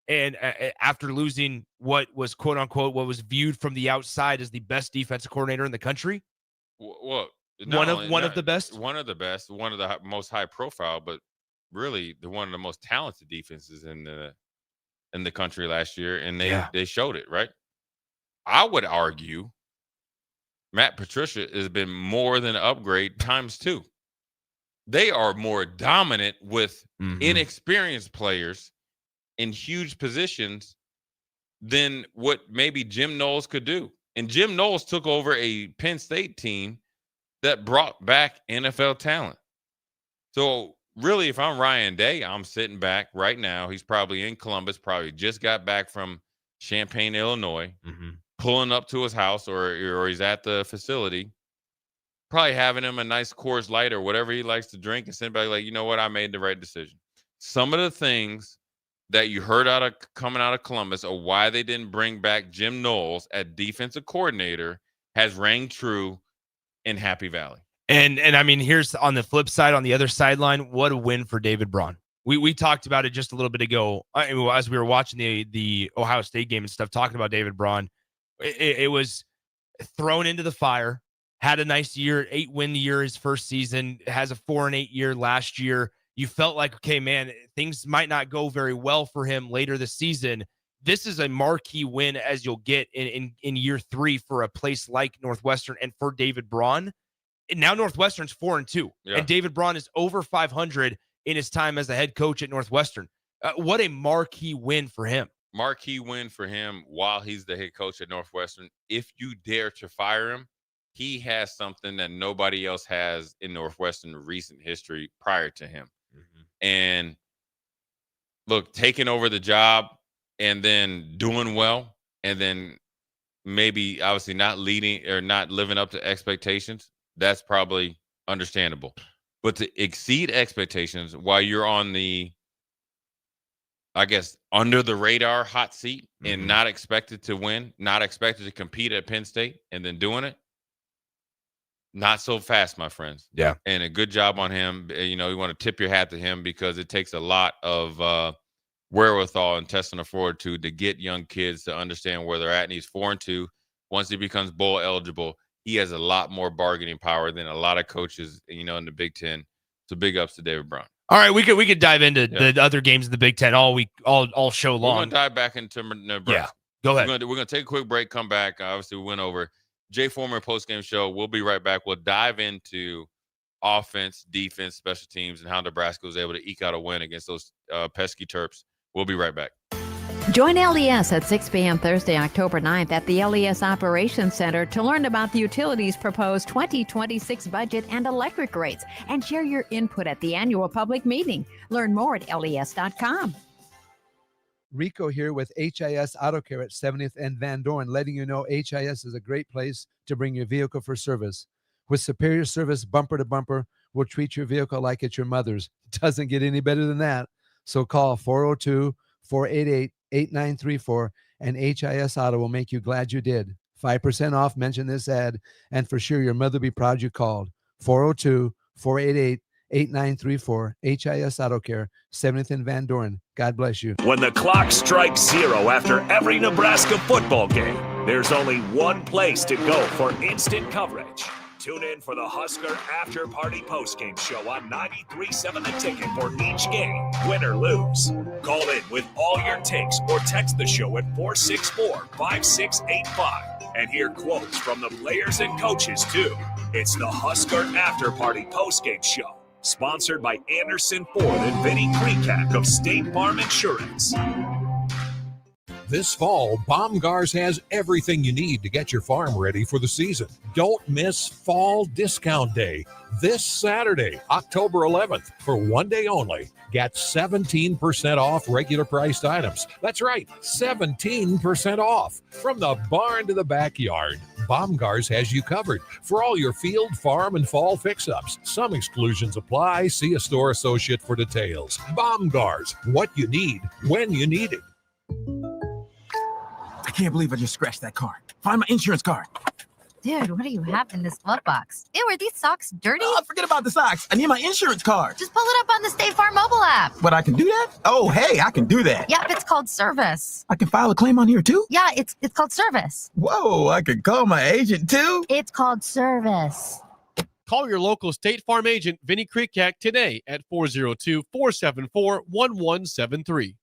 [SPEAKER 5] And after losing what was quote unquote what was viewed from the outside as the best defensive coordinator in the country,
[SPEAKER 4] well,
[SPEAKER 5] one of the best,
[SPEAKER 4] one of the most high profile, but really one of the most talented defenses in the country last year, and they showed it, right? I would argue Matt Patricia has been more than an upgrade times 2. They are more dominant with inexperienced players in huge positions than what maybe Jim Knowles could do. And Jim Knowles took over a Penn State team that brought back NFL talent. So really, if I'm Ryan Day, I'm sitting back right now. He's probably in Columbus, probably just got back from Champaign, Illinois, pulling up to his house or he's at the facility, probably having him a nice Coors Light or whatever he likes to drink, and sitting back like, you know what, I made the right decision. Some of the things that you heard coming out of Columbus of why they didn't bring back Jim Knowles at defensive coordinator has rang true in Happy Valley.
[SPEAKER 5] And I mean, here's on the flip side, on the other sideline, what a win for David Braun. We talked about it just a little bit ago as we were watching the Ohio State game and stuff, talking about David Braun. It was thrown into the fire, had a nice year, 8-win year his first season, has a 4-8 year last year. You felt like, okay, man, things might not go very well for him later this season. This is a marquee win as you'll get in year 3 for a place like Northwestern and for David Braun. And now Northwestern's 4-2, and David Braun is over 500 in his time as the head coach at Northwestern. What a marquee win for him.
[SPEAKER 4] Marquee win for him while he's the head coach at Northwestern. If you dare to fire him, he has something that nobody else has in Northwestern recent history prior to him. And look, taking over the job and then doing well, and then maybe obviously not leading or not living up to expectations, that's probably understandable. But to exceed expectations while you're on the, I guess, under the radar hot seat and not expected to win, not expected to compete at Penn State, and then doing it, not so fast, my friends.
[SPEAKER 5] Yeah.
[SPEAKER 4] And a good job on him. You know, you want to tip your hat to him because it takes a lot of wherewithal and intestinal fortitude to get young kids to understand where they're at. And he's 4-2. Once he becomes bowl eligible, he has a lot more bargaining power than a lot of coaches, you know, in the Big Ten. So big ups to David Braun.
[SPEAKER 5] All right, we could dive into the other games in the Big Ten all week, all show long.
[SPEAKER 4] We're going to dive back into Nebraska.
[SPEAKER 5] Yeah, go ahead.
[SPEAKER 4] We're going to take a quick break, come back. Obviously, we went over Jay Foreman postgame show. We'll be right back. We'll dive into offense, defense, special teams, and how Nebraska was able to eke out a win against those pesky Terps. We'll be right back.
[SPEAKER 7] Join LES at 6 p.m. Thursday, October 9th at the LES Operations Center to learn about the utilities' proposed 2026 budget and electric rates, and share your input at the annual public meeting. Learn more at les.com.
[SPEAKER 8] Rico here with HIS Auto Care at 70th and Van Dorn, letting you know HIS is a great place to bring your vehicle for service. With superior service bumper to bumper, we'll treat your vehicle like it's your mother's. It doesn't get any better than that. So call 402-488-8934 and HIS Auto will make you glad you did. 5% off, mention this ad, and for sure your mother will be proud you called. 402-488-8934, HIS Auto Care, 7th and Van Dorn. God bless you.
[SPEAKER 1] When the clock strikes 0 after every Nebraska football game, there's only one place to go for instant coverage. Tune in for the Husker After Party Postgame Show on 93.7 The Ticket for each game, win or lose. Call in with all your takes or text the show at 464-5685 and hear quotes from the players and coaches too. It's the Husker After Party Postgame Show, sponsored by Anderson Ford and Vinny Krikak of State Farm Insurance.
[SPEAKER 9] This fall, Baumgars has everything you need to get your farm ready for the season. Don't miss Fall Discount Day this Saturday, October 11th, for one day only. Get 17% off regular priced items. That's right, 17% off. From the barn to the backyard, Baumgars has you covered for all your field, farm, and fall fix-ups. Some exclusions apply. See a store associate for details. Baumgars, what you need when you need it.
[SPEAKER 10] can't believe I just scratched that car. Find my insurance card.
[SPEAKER 11] Dude, what do you have in this glove box? Ew, are these socks dirty?
[SPEAKER 10] Oh, forget about the socks. I need my insurance card.
[SPEAKER 11] Just pull it up on the State Farm mobile app.
[SPEAKER 10] But I can do that? Oh, hey, I can do that.
[SPEAKER 11] Yep, it's called service.
[SPEAKER 10] I can file a claim on here too?
[SPEAKER 11] Yeah, it's called service.
[SPEAKER 10] Whoa, I can call my agent too?
[SPEAKER 11] It's called service.
[SPEAKER 12] Call your local State Farm agent, Vinny Krikak, today at 402-474-1173.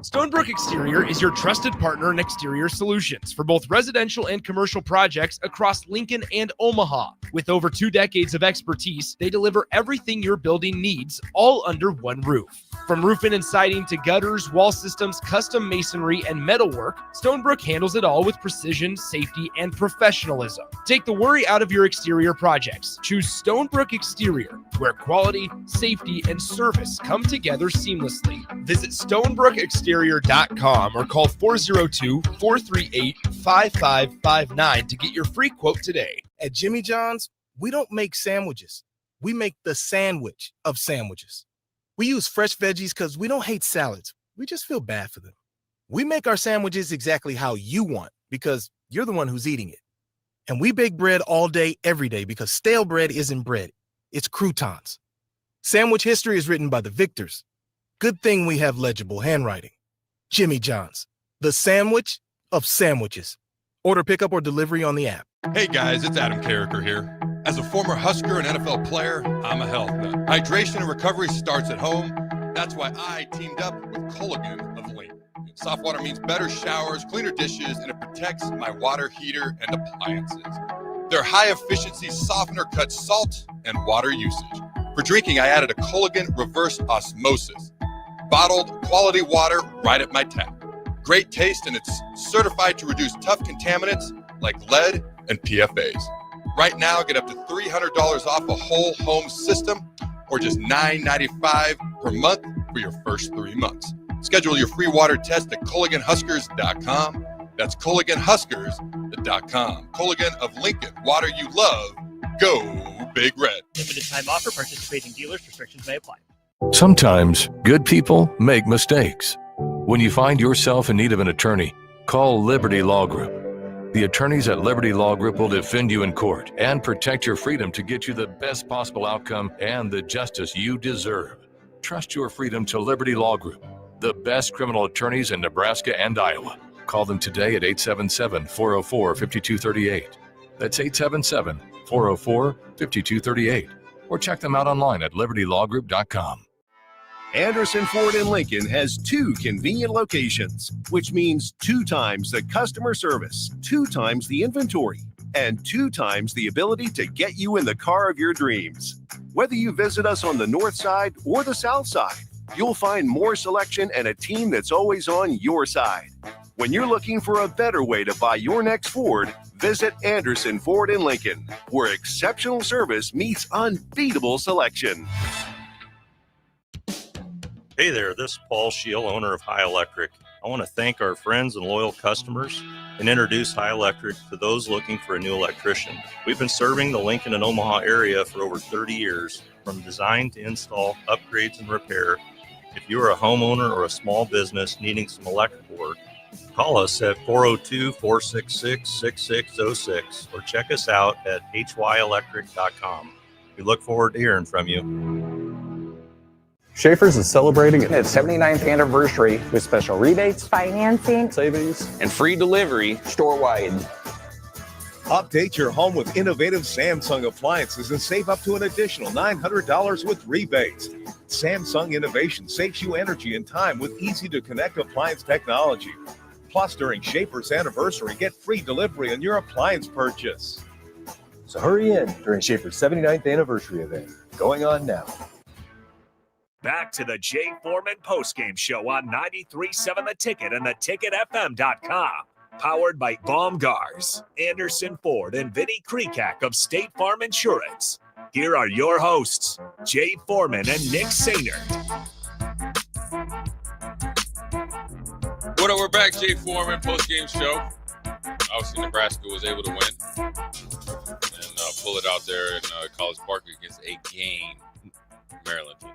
[SPEAKER 5] Stonebrook Exterior is your trusted partner in exterior solutions for both residential and commercial projects across Lincoln and Omaha. With over 2 decades of expertise, they deliver everything your building needs, all under one roof. From roofing and siding to gutters, wall systems, custom masonry, and metalwork, Stonebrook handles it all with precision, safety, and professionalism. Take the worry out of your exterior projects. Choose Stonebrook Exterior, where quality, safety, and service come together seamlessly. Visit StonebrookExterior.com or call 402-438-5559 to get your free quote today.
[SPEAKER 13] At Jimmy John's, we don't make sandwiches. We make the sandwich of sandwiches. We use fresh veggies because we don't hate salads. We just feel bad for them. We make our sandwiches exactly how you want because you're the one who's eating it. And we bake bread all day, every day because stale bread isn't bread. It's croutons. Sandwich history is written by the victors. Good thing we have legible handwriting. Jimmy John's, the sandwich of sandwiches. Order pickup or delivery on the app.
[SPEAKER 4] Hey guys, it's Adam Carricker here. As a former Husker and NFL player, I'm a health nut. Hydration and recovery starts at home. That's why I teamed up with Culligan of Lincoln. Soft water means better showers, cleaner dishes, and it protects my water heater and appliances. Their high-efficiency softener cuts salt and water usage. For drinking, I added a Culligan reverse osmosis. Bottled quality water right at my tap. Great taste, and it's certified to reduce tough contaminants like lead and PFAs. Right now, get up to $300 off a whole home system or just $9.95 per month for your first 3 months. Schedule your free water test at CulliganHuskers.com. That's CulliganHuskers.com. Culligan of Lincoln. Water you love. Go Big Red.
[SPEAKER 14] Limited time offer. Participating dealers. Restrictions may apply.
[SPEAKER 15] Sometimes good people make mistakes. When you find yourself in need of an attorney, call Liberty Law Group. The attorneys at Liberty Law Group will defend you in court and protect your freedom to get you the best possible outcome and the justice you deserve. Trust your freedom to Liberty Law Group, the best criminal attorneys in Nebraska and Iowa. Call them today at 877-404-5238. That's 877-404-5238. Or check them out online at libertylawgroup.com.
[SPEAKER 16] Anderson Ford in Lincoln has 2 convenient locations, which means 2 times the customer service, 2 times the inventory, and 2 times the ability to get you in the car of your dreams. Whether you visit us on the north side or the south side, you'll find more selection and a team that's always on your side. When you're looking for a better way to buy your next Ford, visit Anderson Ford in Lincoln, where exceptional service meets unbeatable selection.
[SPEAKER 17] Hey there, this is Paul Scheel, owner of High Electric. I want to thank our friends and loyal customers and introduce High Electric to those looking for a new electrician. We've been serving the Lincoln and Omaha area for over 30 years, from design to install, upgrades, and repair. If you are a homeowner or a small business needing some electrical work, call us at 402-466-6606 or check us out at hyelectric.com. We look forward to hearing from you.
[SPEAKER 18] Schaefer's is celebrating its 79th anniversary with special rebates, financing, savings, and free delivery store-wide.
[SPEAKER 19] Update your home with innovative Samsung appliances and save up to an additional $900 with rebates. Samsung Innovation saves you energy and time with easy-to-connect appliance technology. Plus, during Schaefer's anniversary, get free delivery on your appliance purchase.
[SPEAKER 20] So hurry in during Schaefer's 79th anniversary event, going on now.
[SPEAKER 1] Back to the Jay Foreman Postgame Show on 93.7 The Ticket and theticketfm.com. Powered by Baumgars, Anderson Ford, and Vinny Krikak of State Farm Insurance. Here are your hosts, Jay Foreman and Nick Sainert.
[SPEAKER 4] What up, we're back, Jay Foreman Postgame Show. Obviously, Nebraska was able to win and pull it out there in College Park against a game Maryland team.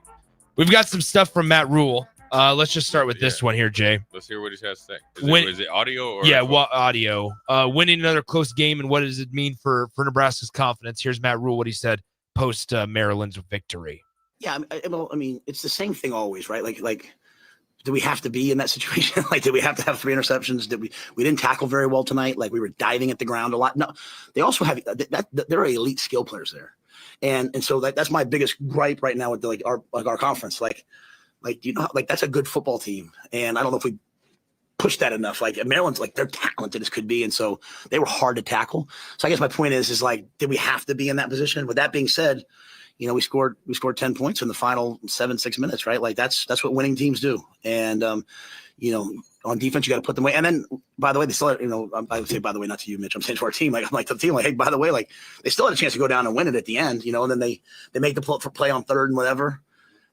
[SPEAKER 5] We've got some stuff from Matt Rule Let's just start with this one here, Jay.
[SPEAKER 4] Let's hear what he has to say. Is it audio or?
[SPEAKER 5] Yeah, audio. Winning another close game, and what does it mean for Nebraska's confidence? Here's Matt Rule, what he said post Maryland's victory.
[SPEAKER 21] Yeah, I mean, it's the same thing always, right? Like, do we have to be in that situation? Like, did we have to have 3 interceptions? Did we didn't tackle very well tonight? Like, we were diving at the ground a lot. No, they also have there are elite skill players there, and so that's my biggest gripe right now with our conference. Like that's a good football team, and I don't know if we push that enough. Like Maryland's they're talented as could be, and so they were hard to tackle. So I guess my point is did we have to be in that position? With that being said, we scored 10 points in the final 7-6 minutes, right? Like that's what winning teams do. And on defense, you got to put them away. And then, by the way, they still had, I would say, by the way, not to you, Mitch, I'm saying to our team, I'm like to the team, hey, by the way, they still had a chance to go down and win it at the end, and then they made the play on third and whatever.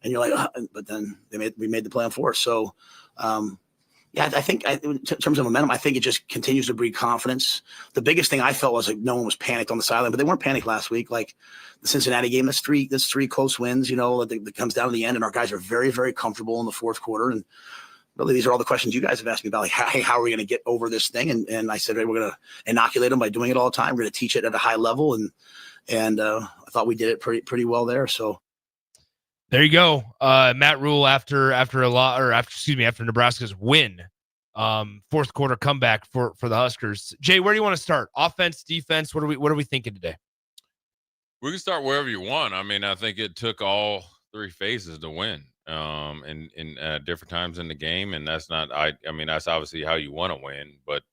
[SPEAKER 21] And you're like, but then we made the play on fourth. So, yeah, I think in terms of momentum, I think it just continues to breed confidence. The biggest thing I felt was no one was panicked on the sideline, but they weren't panicked last week. Like the Cincinnati game, that's three close wins, that comes down to the end, and our guys are very, very comfortable in the fourth quarter. And really, these are all the questions you guys have asked me about, like, hey, how are we going to get over this thing? And I said, hey, we're going to inoculate them by doing it all the time. We're going to teach it at a high level, and I thought we did it pretty well there. So.
[SPEAKER 5] There you go. Matt Rule after Nebraska's win. Fourth quarter comeback for the Huskers. Jay, where do you want to start? Offense, defense? What are we thinking today?
[SPEAKER 4] We can start wherever you want. I mean, I think it took all 3 phases to win. In different times in the game, and that's not. I mean, that's obviously how you want to win, but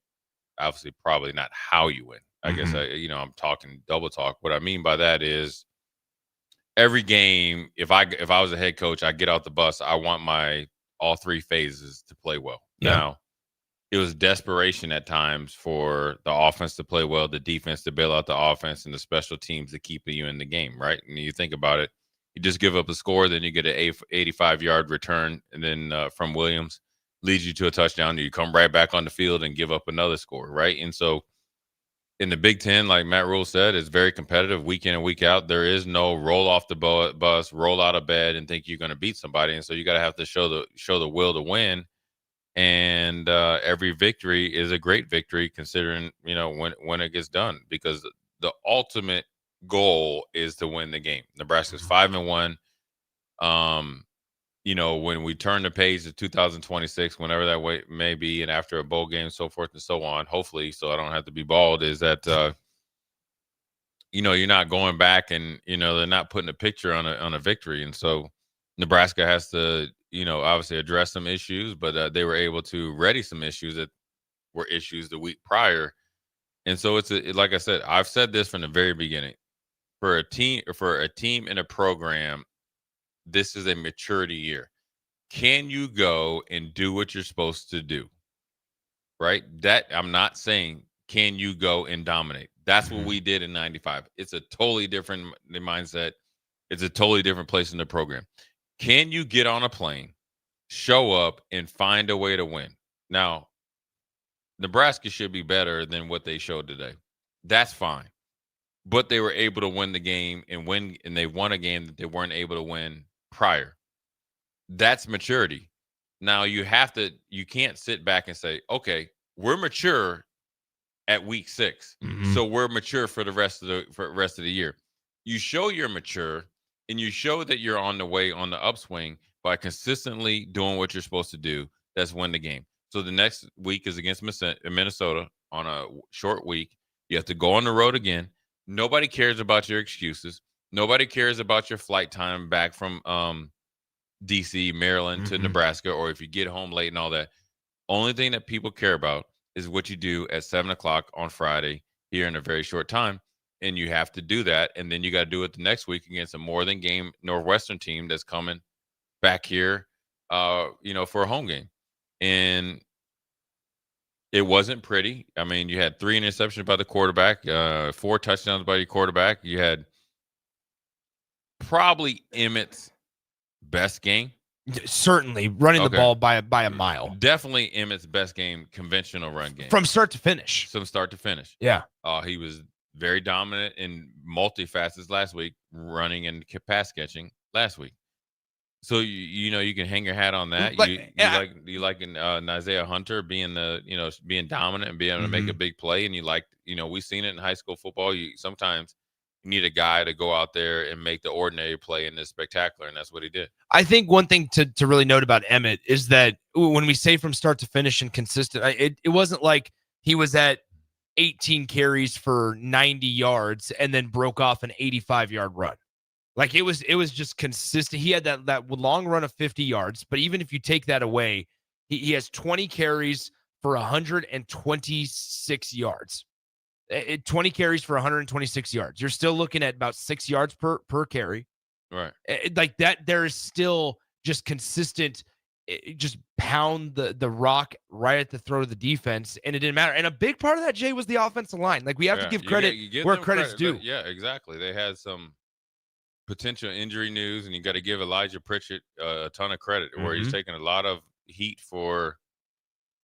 [SPEAKER 4] obviously probably not how you win. I guess I'm talking double talk. What I mean by that is, every game, if I was a head coach, I get out the bus, I want all 3 phases to play well. Yeah. Now, it was desperation at times for the offense to play well, the defense to bail out the offense, and the special teams to keep you in the game, right? And you think about it, you just give up a score, then you get an 85-yard return, and then from Williams leads you to a touchdown, and you come right back on the field and give up another score, right? And so in the Big Ten, like Matt Rule said, it's very competitive week in and week out. There is no roll off the bus, roll out of bed, and think you're going to beat somebody. And so you got to have to show the will to win. And every victory is a great victory, considering when it gets done, because the ultimate goal is to win the game. Nebraska's 5-1. When we turn the page to 2026, whenever that way may be, and after a bowl game, so forth and so on, hopefully, so I don't have to be bald, is that you're not going back and they're not putting a picture on a victory. And so Nebraska has to obviously address some issues, but they were able to ready some issues that were issues the week prior. And so like I said, I've said this from the very beginning, for a team in a program, this is a maturity year. Can you go and do what you're supposed to do? Right? That I'm not saying, can you go and dominate? That's what we did in 95. It's a totally different mindset. It's a totally different place in the program. Can you get on a plane, show up, and find a way to win? Now, Nebraska should be better than what they showed today. That's fine. But they were able to win the game and they won a game that they weren't able to win prior. That's maturity. Now you can't sit back and say, okay, we're mature at week 6. So we're mature for the rest of the year. You show you're mature, and you show that you're on the upswing by consistently doing what you're supposed to do. That's win the game. So the next week is against Minnesota on a short week. You have to go on the road again. Nobody cares about your excuses. Nobody cares about your flight time back from D.C., Maryland to Nebraska, or if you get home late and all that. Only thing that people care about is what you do at 7 o'clock on Friday here in a very short time. And you have to do that. And then you got to do it the next week against a more than game Northwestern team that's coming back here, for a home game. And it wasn't pretty. I mean, you had 3 interceptions by the quarterback, 4 touchdowns by your quarterback. You had probably Emmett's best game.
[SPEAKER 5] Certainly running the ball by a mile.
[SPEAKER 4] Definitely Emmett's best game, conventional run game.
[SPEAKER 5] From start to finish.
[SPEAKER 4] Yeah. He was very dominant in multi-facets last week, running and pass catching last week. So you can hang your hat on that.
[SPEAKER 5] But-
[SPEAKER 4] You like an Isaiah Hunter being being dominant and being able to make a big play, and we've seen it in high school football. You sometimes need a guy to go out there and make the ordinary play in this spectacular, and that's what he did.
[SPEAKER 5] I think one thing to really note about Emmett is that when we say from start to finish and consistent, it wasn't like he was at 18 carries for 90 yards and then broke off an 85-yard run. Like it was just consistent. He had that long run of 50 yards, but even if you take that away, he has 20 carries for 126 yards. 20 carries for 126 yards. You're still looking at about 6 yards per carry.
[SPEAKER 4] Right.
[SPEAKER 5] Like that, there is still just consistent, just pound the rock right at the throat of the defense, and it didn't matter. And a big part of that, Jay, was the offensive line. Like we have to give credit where credit's due.
[SPEAKER 4] Yeah, exactly. They had some potential injury news, and you got to give Elijah Pritchett a ton of credit, where he's taking a lot of heat for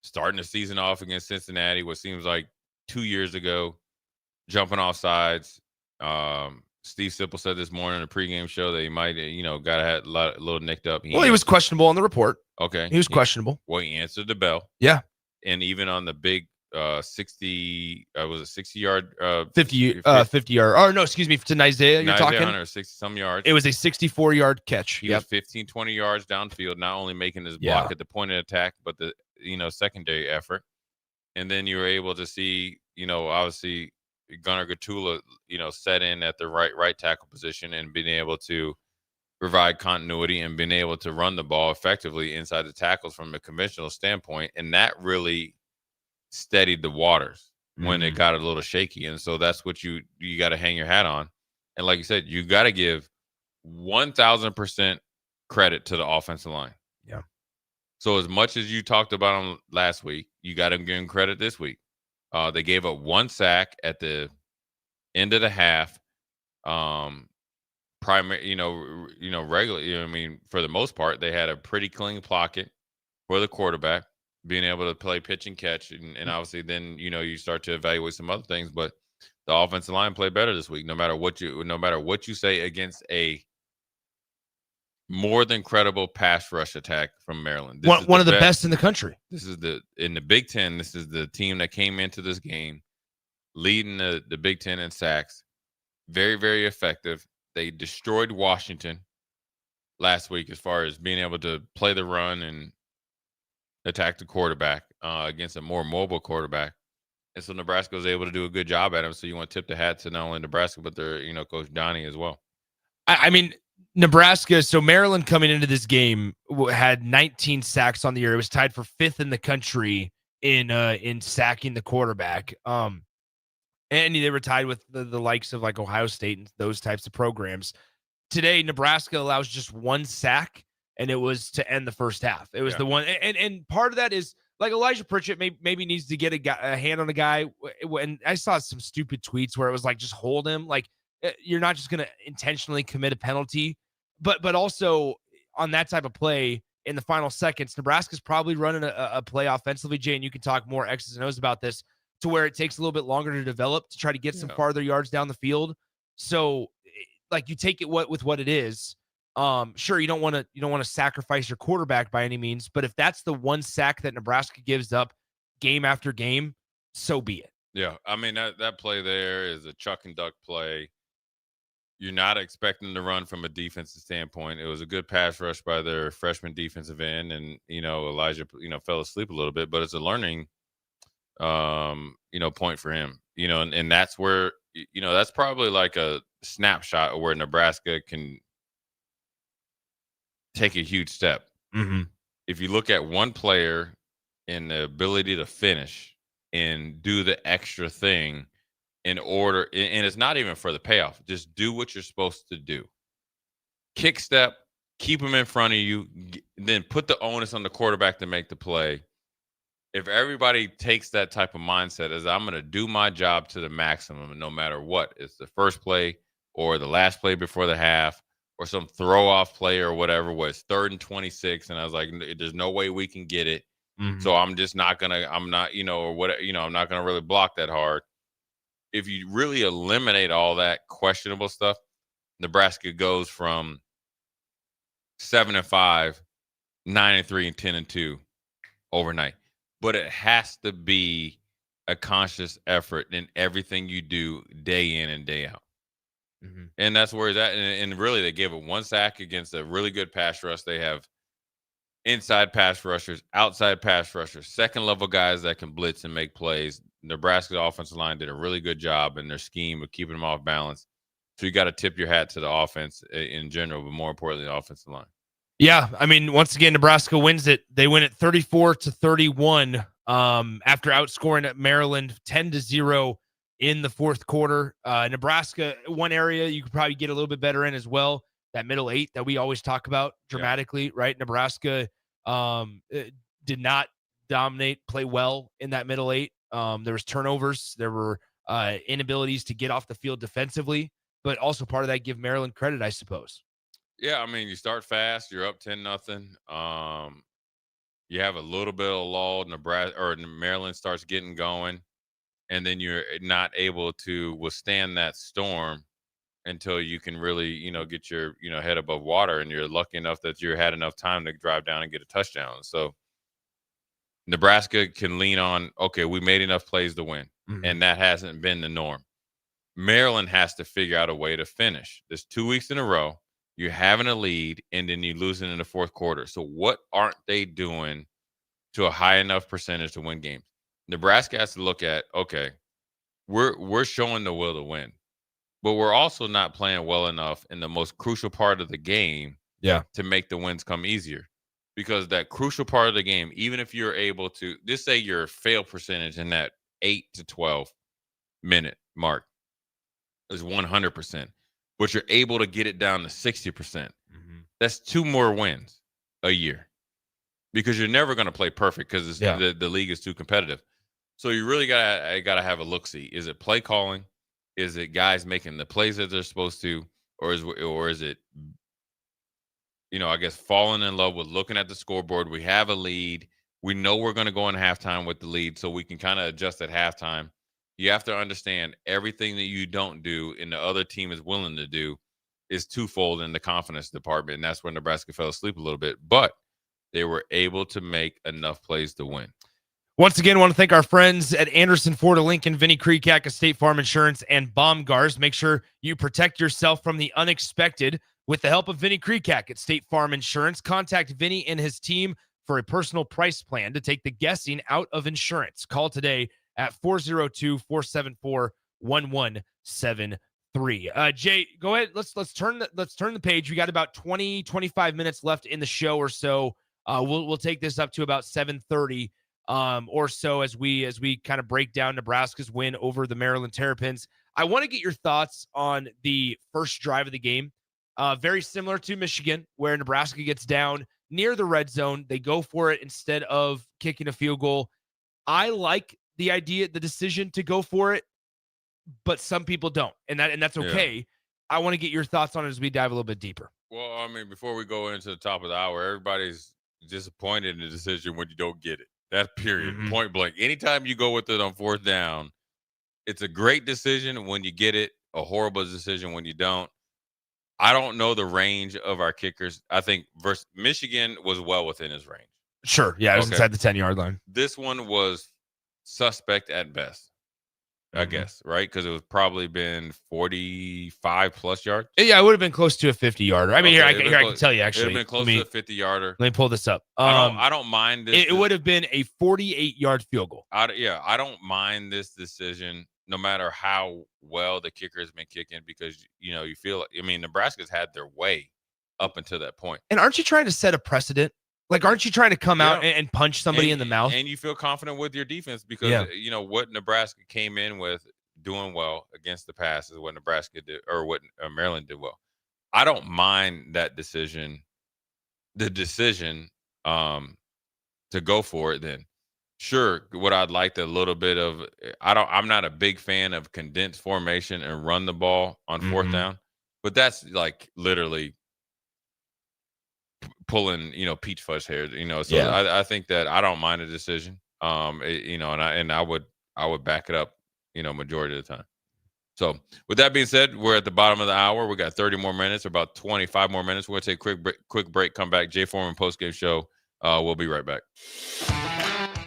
[SPEAKER 4] starting the season off against Cincinnati, what seems like 2 years ago, jumping off sides. Steve Sipple said this morning in the pregame show that he might, got a little nicked up.
[SPEAKER 5] He was questionable on the report.
[SPEAKER 4] Okay.
[SPEAKER 5] He was questionable.
[SPEAKER 4] Well, he answered the bell.
[SPEAKER 5] Yeah.
[SPEAKER 4] And even on the big 60-yard
[SPEAKER 5] 50 yard, or no, excuse me, to Isaiah, you're talking
[SPEAKER 4] 60-some yards.
[SPEAKER 5] It was a 64-yard catch.
[SPEAKER 4] He was 15-20 yards downfield, not only making his block at the point of attack, but the secondary effort. And then you were able to see, obviously Gunnar Gatula, set in at the right tackle position and being able to provide continuity and being able to run the ball effectively inside the tackles from a conventional standpoint. And that really steadied the waters when it got a little shaky. And so that's what you got to hang your hat on. And like you said, you got to give 1,000% credit to the offensive line.
[SPEAKER 5] Yeah.
[SPEAKER 4] So as much as you talked about them last week, you got to give them credit this week. They gave up 1 sack at the end of the half. Regularly, for the most part, they had a pretty clean pocket for the quarterback, being able to play pitch and catch, and obviously then you start to evaluate some other things. But the offensive line played better this week, no matter what you say against a more than credible pass rush attack from Maryland.
[SPEAKER 5] One of the best in the country.
[SPEAKER 4] This is in the Big Ten. This is the team that came into this game leading the Big Ten in sacks. Very, very effective. They destroyed Washington last week as far as being able to play the run and attack the quarterback against a more mobile quarterback. And so Nebraska was able to do a good job at him. So you want to tip the hat to not only Nebraska, but their, Coach Donnie as well.
[SPEAKER 5] I mean, Nebraska, so Maryland coming into this game had 19 sacks on the year. It was tied for 5th in the country in sacking the quarterback. And they were tied with the likes of like Ohio State and those types of programs. Today, Nebraska allows just 1 sack, and it was to end the first half. It was the one, and part of that is like Elijah Pritchett maybe needs to get a hand on a guy. When I saw some stupid tweets where it was like, just hold him. Like, you're not just going to intentionally commit a penalty, but also on that type of play in the final seconds, Nebraska's probably running a play offensively, Jay, and you can talk more X's and O's about this, to where it takes a little bit longer to develop to try to get some farther yards down the field. So like, you take it with what it is. Sure, you don't want to sacrifice your quarterback by any means, but if that's the 1 sack that Nebraska gives up game after game, so be it.
[SPEAKER 4] Yeah, I mean, that play there is a chuck and duck play. You're not expecting to run from a defensive standpoint. It was a good pass rush by their freshman defensive end, and Elijah fell asleep a little bit, but it's a learning point for him. And that's where that's probably like a snapshot of where Nebraska can take a huge step. If you look at one player and the ability to finish and do the extra thing in order, and it's not even for the payoff, just do what you're supposed to do. Kick step, keep them in front of you, then put the onus on the quarterback to make the play. If everybody takes that type of mindset as I'm going to do my job to the maximum, no matter what, it's the first play or the last play before the half or some throw off play or whatever, was 3rd and 26. And I was like, there's no way we can get it. So I'm just not going to, I'm not going to really block that hard. If you really eliminate all that questionable stuff, Nebraska goes from 7-5, 9-3, and 10-2 overnight. But it has to be a conscious effort in everything you do day in and day out.
[SPEAKER 5] Mm-hmm.
[SPEAKER 4] And that's where it's at. And really, they gave it 1 sack against a really good pass rush. They have inside pass rushers, outside pass rushers, second-level guys that can blitz and make plays. Nebraska's offensive line did a really good job in their scheme of keeping them off balance. So you got to tip your hat to the offense in general, but more importantly, the offensive line.
[SPEAKER 5] Yeah, I mean, once again, Nebraska wins it. They win it 34-31 after outscoring Maryland 10-0 in the fourth quarter. Nebraska, one area you could probably get a little bit better in as well, that middle eight that we always talk about dramatically, right? Nebraska did not dominate, play well in that middle eight. There was turnovers. There were inabilities to get off the field defensively, but also part of that, give Maryland credit, I suppose.
[SPEAKER 4] Yeah, I mean, you start fast, you're up 10-0. You have a little bit of lull. Nebraska or Maryland starts getting going, and then you're not able to withstand that storm until you can really, get your, head above water, and you're lucky enough that you had enough time to drive down and get a touchdown. So Nebraska can lean on, okay, we made enough plays to win, and that hasn't been the norm. Maryland has to figure out a way to finish. There's 2 weeks in a row. You're having a lead, and then you lose it in the fourth quarter. So what aren't they doing to a high enough percentage to win games? Nebraska has to look at, okay, we're showing the will to win, but we're also not playing well enough in the most crucial part of the game to make the wins come easier. Because that crucial part of the game, even if you're able to, just say your fail percentage in that 8 to 12 minute mark is 100%. But you're able to get it down to 60%. That's 2 more wins a year, because you're never going to play perfect because the league is too competitive. So you really gotta have a look-see. Is it play calling? Is it guys making the plays that they're supposed to, or is it I guess falling in love with looking at the scoreboard? We have a lead. We know we're going to go in halftime with the lead, so we can kind of adjust at halftime. You have to understand everything that you don't do and the other team is willing to do is twofold in the confidence department. And that's where Nebraska fell asleep a little bit, but they were able to make enough plays to win.
[SPEAKER 5] Once again, I want to thank our friends at Anderson, Ford, Lincoln, Vinnie Creek, State Farm Insurance, and Baumgars. Make sure you protect yourself from the unexpected with the help of Vinnie Creek at State Farm Insurance. Contact Vinnie and his team for a personal price plan to take the guessing out of insurance. Call today at 402-474-1173. Jay, go ahead. Let's turn the page. We got about 20-25 minutes left in the show or so. We'll take this up to about 7:30 or so as we kind of break down Nebraska's win over the Maryland Terrapins. I want to get your thoughts on the first drive of the game. Very similar to Michigan, where Nebraska gets down near the red zone. They go for it instead of kicking a field goal. I like the decision to go for it, but some people don't, and that's okay. Yeah. I want to get your thoughts on it as we dive a little bit deeper.
[SPEAKER 4] Well, I mean, before we go into the top of the hour, everybody's disappointed in the decision when you don't get it. That period, point blank. Anytime you go with it on fourth down, it's a great decision when you get it, a horrible decision when you don't. I don't know the range of our kickers. I think versus Michigan was well within his range.
[SPEAKER 5] Sure. Yeah, it was inside the 10-yard line.
[SPEAKER 4] This one was suspect at best, I guess, right? Because it was probably been 45-plus yards.
[SPEAKER 5] Yeah, it would have been close to a 50-yarder. I mean, here I can tell you, actually.
[SPEAKER 4] It would have been close to a 50-yarder.
[SPEAKER 5] Let me pull this up.
[SPEAKER 4] I don't mind this.
[SPEAKER 5] It would have been a 48-yard field goal.
[SPEAKER 4] I don't mind this decision, no matter how well the kicker has been kicking, because, you feel, Nebraska's had their way up until that point.
[SPEAKER 5] And aren't you trying to set a precedent? Like, aren't you trying to come out and punch somebody in the mouth?
[SPEAKER 4] And you feel confident with your defense because, what Nebraska came in with doing well against the pass is what Nebraska did, or what Maryland did well. I don't mind that decision, the decision to go for it then. Sure, what I'd like a little bit of, I'm not a big fan of condensed formation and run the ball on fourth down, but that's like literally pulling, peach fuzz hairs, so I think that I don't mind a decision, and I would back it up, majority of the time. So with that being said, we're at the bottom of the hour. We got 30 more minutes, about 25 more minutes. We're going to take a quick break, come back. Jay Foreman Postgame Show. We'll be right back.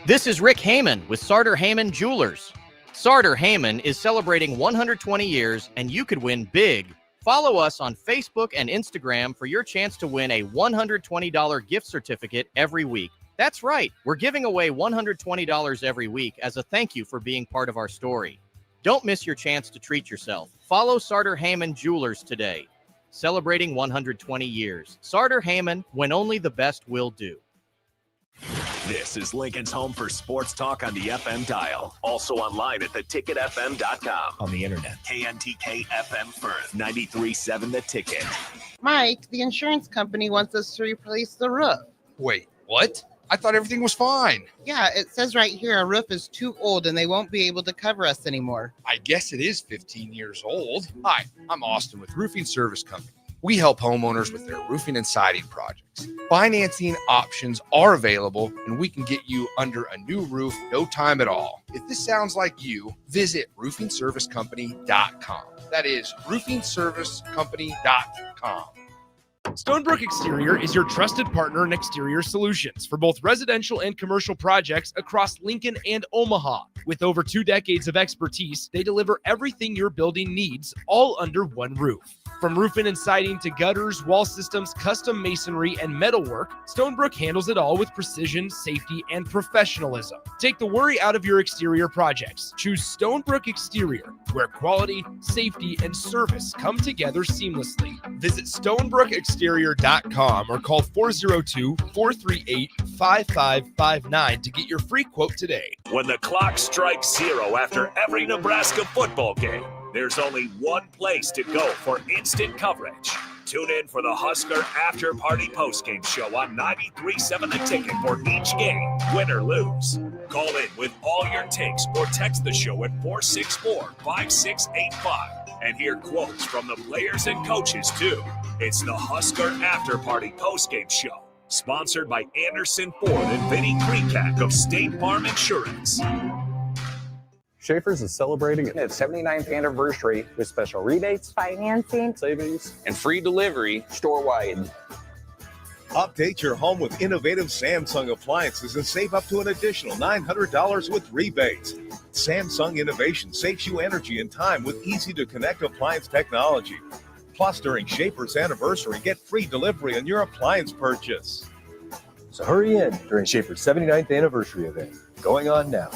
[SPEAKER 3] This is Rick Heyman with Sartor Heyman Jewelers. Sartor Heyman is celebrating 120 years, and you could win big. Follow us on Facebook and Instagram for your chance to win a $120 gift certificate every week. That's right. We're giving away $120 every week as a thank you for being part of our story. Don't miss your chance to treat yourself. Follow Sartor Heyman Jewelers today. Celebrating 120 years. Sartor Heyman, when only the best will do.
[SPEAKER 1] This is Lincoln's home for sports talk on the FM dial. Also online at theticketfm.com. On the internet. KNTK FM Firth, 93.7 The Ticket.
[SPEAKER 22] Mike, the insurance company wants us to replace the roof.
[SPEAKER 23] Wait, what? I thought everything was fine.
[SPEAKER 22] Yeah, it says right here our roof is too old and they won't be able to cover us anymore.
[SPEAKER 23] I guess it is 15 years old. Hi, I'm Austin with Roofing Service Company. We help homeowners with their roofing and siding projects. Financing options are available, and we can get you under a new roof no time at all. If this sounds like you, visit roofingservicecompany.com. That is roofingservicecompany.com.
[SPEAKER 5] Stonebrook Exterior is your trusted partner in exterior solutions for both residential and commercial projects across Lincoln and Omaha. With over 2 decades of expertise, they deliver everything your building needs, all under one roof. From roofing and siding to gutters, wall systems, custom masonry, and metalwork, Stonebrook handles it all with precision, safety, and professionalism. Take the worry out of your exterior projects. Choose Stonebrook Exterior, where quality, safety, and service come together seamlessly. Visit StonebrookExterior.com or call 402-438-5559 to get your free quote today.
[SPEAKER 1] When the clock strikes 0 after every Nebraska football game, there's only one place to go for instant coverage. Tune in for the Husker After Party Postgame Show on 93.7 The Ticket for each game, win or lose. Call in with all your takes or text the show at 464-5685 and hear quotes from the players and coaches too. It's the Husker After Party Postgame Show, sponsored by Anderson Ford and Vinny Kreekak of State Farm Insurance.
[SPEAKER 18] Schaefer's is celebrating its 79th anniversary with special rebates, financing, savings, and free delivery store-wide.
[SPEAKER 19] Update your home with innovative Samsung appliances and save up to an additional $900 with rebates. Samsung Innovation saves you energy and time with easy-to-connect appliance technology. Plus, during Schaefer's anniversary, get free delivery on your appliance purchase.
[SPEAKER 20] So hurry in during Schaefer's 79th anniversary event, going on now.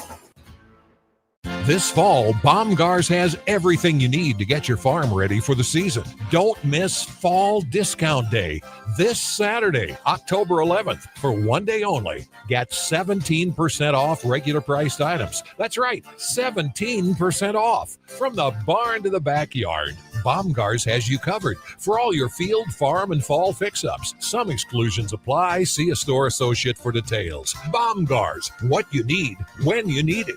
[SPEAKER 9] This fall, Baumgars has everything you need to get your farm ready for the season. Don't miss Fall Discount Day this Saturday, October 11th, for one day only. Get 17% off regular priced items. That's right, 17% off. From the barn to the backyard, Baumgars has you covered for all your field, farm, and fall fix-ups. Some exclusions apply. See a store associate for details. Baumgars, what you need, when you need it.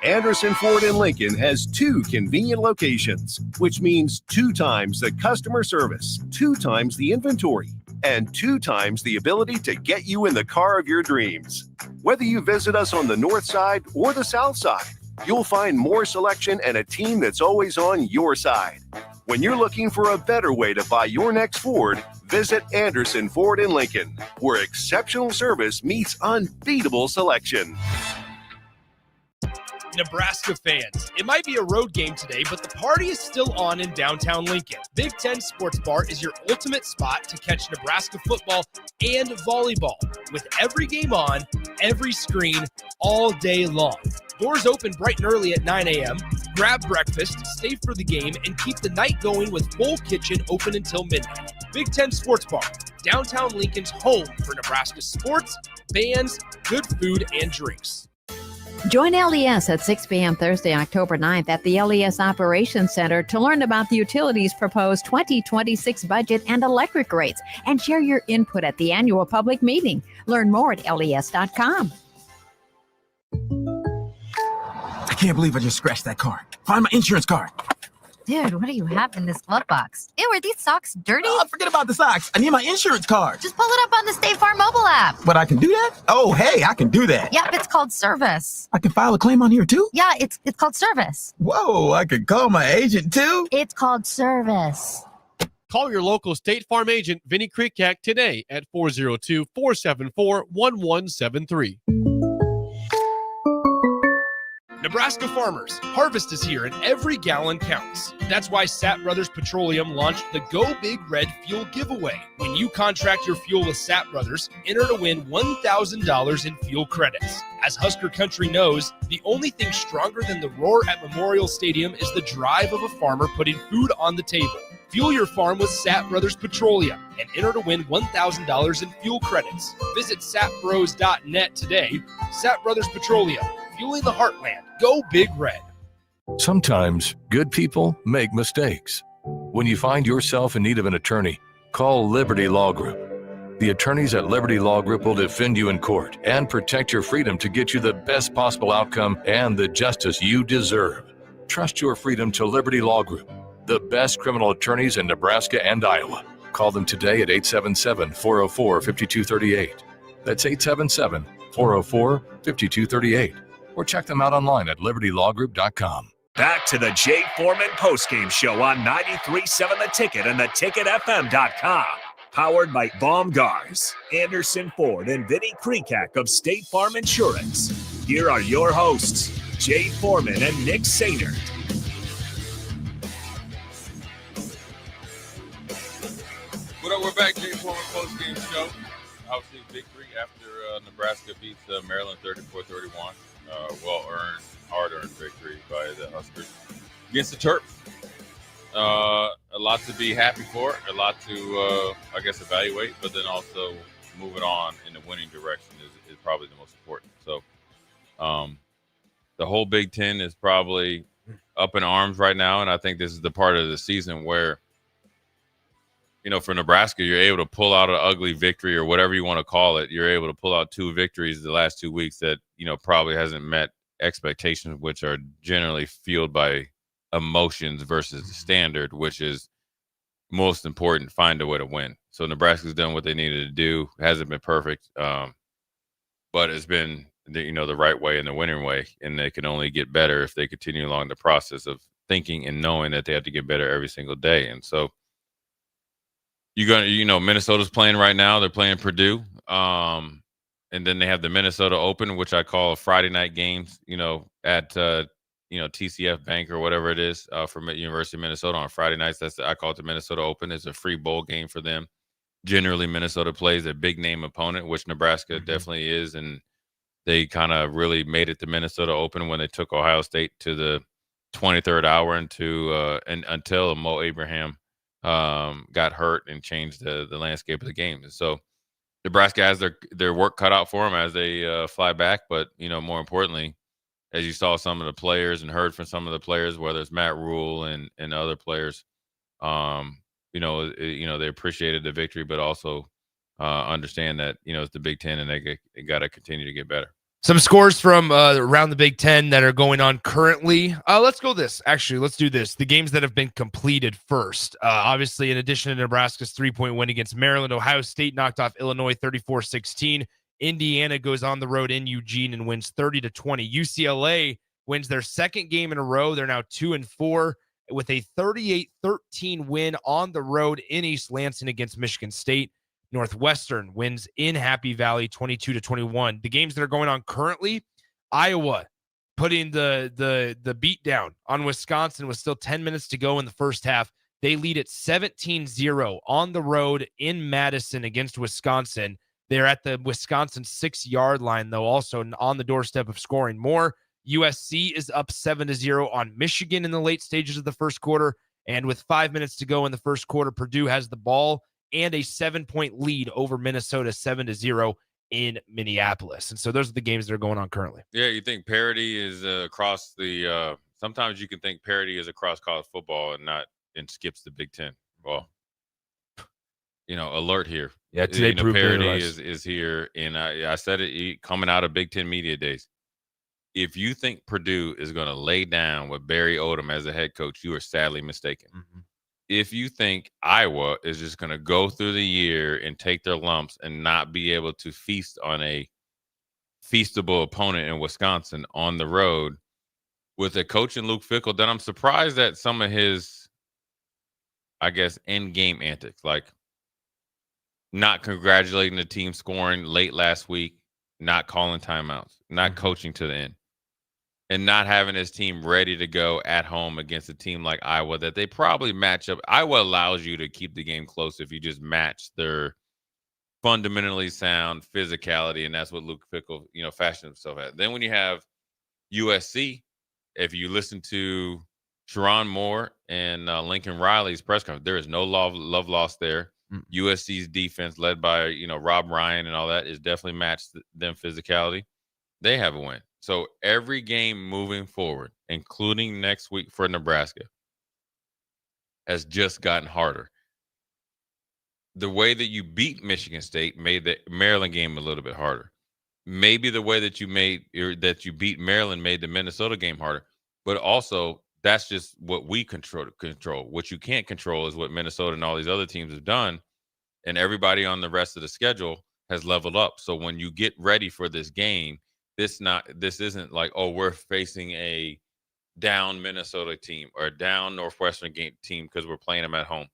[SPEAKER 16] Anderson Ford in Lincoln has 2 convenient locations, which means 2 times the customer service, 2 times the inventory, and 2 times the ability to get you in the car of your dreams. Whether you visit us on the north side or the south side, you'll find more selection and a team that's always on your side. When you're looking for a better way to buy your next Ford, visit Anderson Ford in Lincoln, where exceptional service meets unbeatable selection.
[SPEAKER 5] Nebraska fans, it might be a road game today, but the party is still on in downtown Lincoln. Big Ten Sports Bar is your ultimate spot to catch Nebraska football and volleyball, with every game on, every screen, all day long. Doors open bright and early at 9 a.m. Grab breakfast, stay for the game, and keep the night going with full kitchen open until midnight. Big Ten Sports Bar, downtown Lincoln's home for Nebraska sports, bands, good food, and drinks.
[SPEAKER 7] Join LES at 6 p.m. Thursday, October 9th at the LES Operations Center to learn about the utilities' proposed 2026 budget and electric rates, and share your input at the annual public meeting. Learn more at les.com.
[SPEAKER 10] I can't believe I just scratched that card. Find my insurance card.
[SPEAKER 11] Dude, what do you have in this glove box? Ew, are these socks dirty?
[SPEAKER 10] Oh, forget about the socks. I need my insurance card.
[SPEAKER 11] Just pull it up on the State Farm mobile app.
[SPEAKER 10] But I can do that? Oh, hey, I can do that.
[SPEAKER 11] Yep, it's called service.
[SPEAKER 10] I can file a claim on here too?
[SPEAKER 11] Yeah, it's called service.
[SPEAKER 10] Whoa, I can call my agent too?
[SPEAKER 11] It's called service.
[SPEAKER 12] Call your local State Farm agent, Vinny Krikak, today at 402-474-1173.
[SPEAKER 5] Nebraska farmers, harvest is here and every gallon counts. That's why Sapp Brothers Petroleum launched the Go Big Red Fuel Giveaway. When you contract your fuel with Sapp Brothers, enter to win $1,000 in fuel credits. As Husker Country knows, the only thing stronger than the roar at Memorial Stadium is the drive of a farmer putting food on the table. Fuel your farm with Sapp Brothers Petroleum and enter to win $1,000 in fuel credits. Visit sapbros.net today. Sapp Brothers Petroleum, fueling the heartland. Go Big Red.
[SPEAKER 15] Sometimes good people make mistakes. When you find yourself in need of an attorney, call Liberty Law Group. The attorneys at Liberty Law Group will defend you in court and protect your freedom to get you the best possible outcome and the justice you deserve. Trust your freedom to Liberty Law Group, the best criminal attorneys in Nebraska and Iowa. Call them today at 877-404-5238. That's 877-404-5238. Or check them out online at libertylawgroup.com.
[SPEAKER 1] Back to the Jay Foreman Postgame Show on 93.7 The Ticket and theticketfm.com. Powered by Baumgars, Anderson Ford, and Vinny Krikak of State Farm Insurance. Here are your hosts, Jay Foreman and Nick Sainer.
[SPEAKER 4] What up? We're back. Jay Foreman Postgame Show. Obviously, victory after Nebraska beats Maryland 34-31. Well-earned, hard-earned victory by the Huskers against the Terps. A lot to be happy for, a lot to, I guess, evaluate, but then also moving on in the winning direction is probably the most important. So the whole Big Ten is probably up in arms right now, and I think this is the part of the season where, you know, for Nebraska, you're able to pull out an ugly victory or whatever you want to call it. You're able to pull out 2 victories the last 2 weeks that, you know, probably hasn't met expectations, which are generally fueled by emotions versus the standard, which is most important, find a way to win. So Nebraska's done what they needed to do. Hasn't been perfect, but it's been, the right way and the winning way, and they can only get better if they continue along the process of thinking and knowing that they have to get better every single day. And so Minnesota's playing right now. They're playing Purdue. And then they have the Minnesota Open, which I call Friday night games, at, TCF Bank or whatever it is from University of Minnesota on Friday nights. I call it the Minnesota Open. It's a free bowl game for them. Generally, Minnesota plays a big name opponent, which Nebraska definitely is. And they kind of really made it the Minnesota Open when they took Ohio State to the 23rd hour and until Mo Abraham got hurt and changed the landscape of the game. And so Nebraska has their work cut out for them as they fly back. But, more importantly, as you saw some of the players and heard from some of the players, whether it's Matt Rule and other players, they appreciated the victory, but also understand that, it's the Big Ten and they got to continue to get better.
[SPEAKER 5] Some scores from around the Big Ten that are going on currently. Let's go this. Actually, let's do this. The games that have been completed first. Obviously, in addition to Nebraska's 3-point win against Maryland, Ohio State knocked off Illinois 34-16. Indiana goes on the road in Eugene and wins 30-20. UCLA wins their second game in a row. They're now 2-4 with a 38-13 win on the road in East Lansing against Michigan State. Northwestern wins in Happy Valley 22-21. The games that are going on currently, Iowa putting the beat down on Wisconsin with still 10 minutes to go in the first half. They lead at 17-0 on the road in Madison against Wisconsin. They're at the Wisconsin 6-yard line, though, also on the doorstep of scoring more. USC is up 7-0 on Michigan in the late stages of the first quarter. And with 5 minutes to go in the first quarter, Purdue has the ball and a 7-point lead over Minnesota 7-0 in Minneapolis. And so those are the games that are going on currently.
[SPEAKER 4] Yeah, you think parity is across the sometimes you can think parity is across college football and skips the Big Ten. Well, alert here.
[SPEAKER 5] Yeah, today proved
[SPEAKER 4] parity is here. And I said it coming out of Big Ten media days. If you think Purdue is going to lay down with Barry Odom as a head coach, you are sadly mistaken. If you think Iowa is just going to go through the year and take their lumps and not be able to feast on a feastable opponent in Wisconsin on the road with a coach in Luke Fickell, then I'm surprised at some of his, I guess, end-game antics, like not congratulating the team scoring late last week, not calling timeouts, not coaching to the end, and not having his team ready to go at home against a team like Iowa that they probably match up. Iowa allows you to keep the game close if you just match their fundamentally sound physicality, and that's what Luke Fickell, fashioned himself at. Then when you have USC, if you listen to Sharon Moore and Lincoln Riley's press conference, there is no love lost there. USC's defense, led by Rob Ryan and all that, is definitely matched them physicality. They have a win. So every game moving forward, including next week for Nebraska, has just gotten harder. The way that you beat Michigan State made the Maryland game a little bit harder. Maybe the way that you beat Maryland made the Minnesota game harder. But also, that's just what we control. What you can't control is what Minnesota and all these other teams have done. And everybody on the rest of the schedule has leveled up. So when you get ready for this game, this isn't like, oh, we're facing a down Minnesota team or a down Northwestern team because we're playing them at home.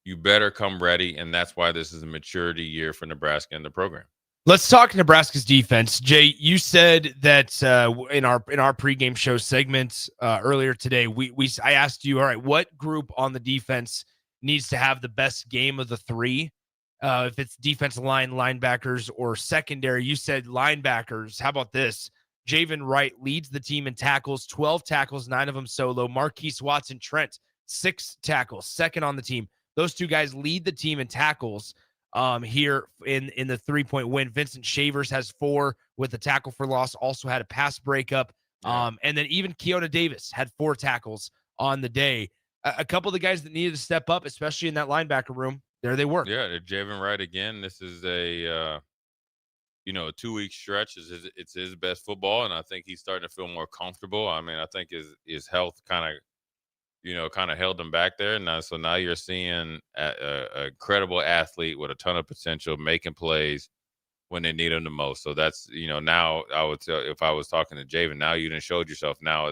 [SPEAKER 4] You better come ready, and that's why this is a maturity year for Nebraska and the program.
[SPEAKER 5] Let's talk Nebraska's defense. Jay, you said that in our pregame show segment earlier today, I asked you, all right, what group on the defense needs to have the best game of the three? If it's defensive line, linebackers, or secondary, you said linebackers. How about this? Javen Wright leads the team in tackles, 12 tackles, 9 of them solo. Marquise Watson-Trent, 6 tackles, second on the team. Those two guys lead the team in tackles here in the 3-point win. Vincent Shavers has 4 with a tackle for loss, also had a pass breakup. And then even Keona Davis had 4 tackles on the day. A couple of the guys that needed to step up, especially in that linebacker room, there they were.
[SPEAKER 4] Yeah, Javen Wright again. This is a 2-week stretch. It's his best football, and I think he's starting to feel more comfortable. I mean, I think his health kind of held him back there. So now you're seeing a credible athlete with a ton of potential making plays when they need him the most. So that's, now I would tell, if I was talking to Javen, now you done showed yourself. Now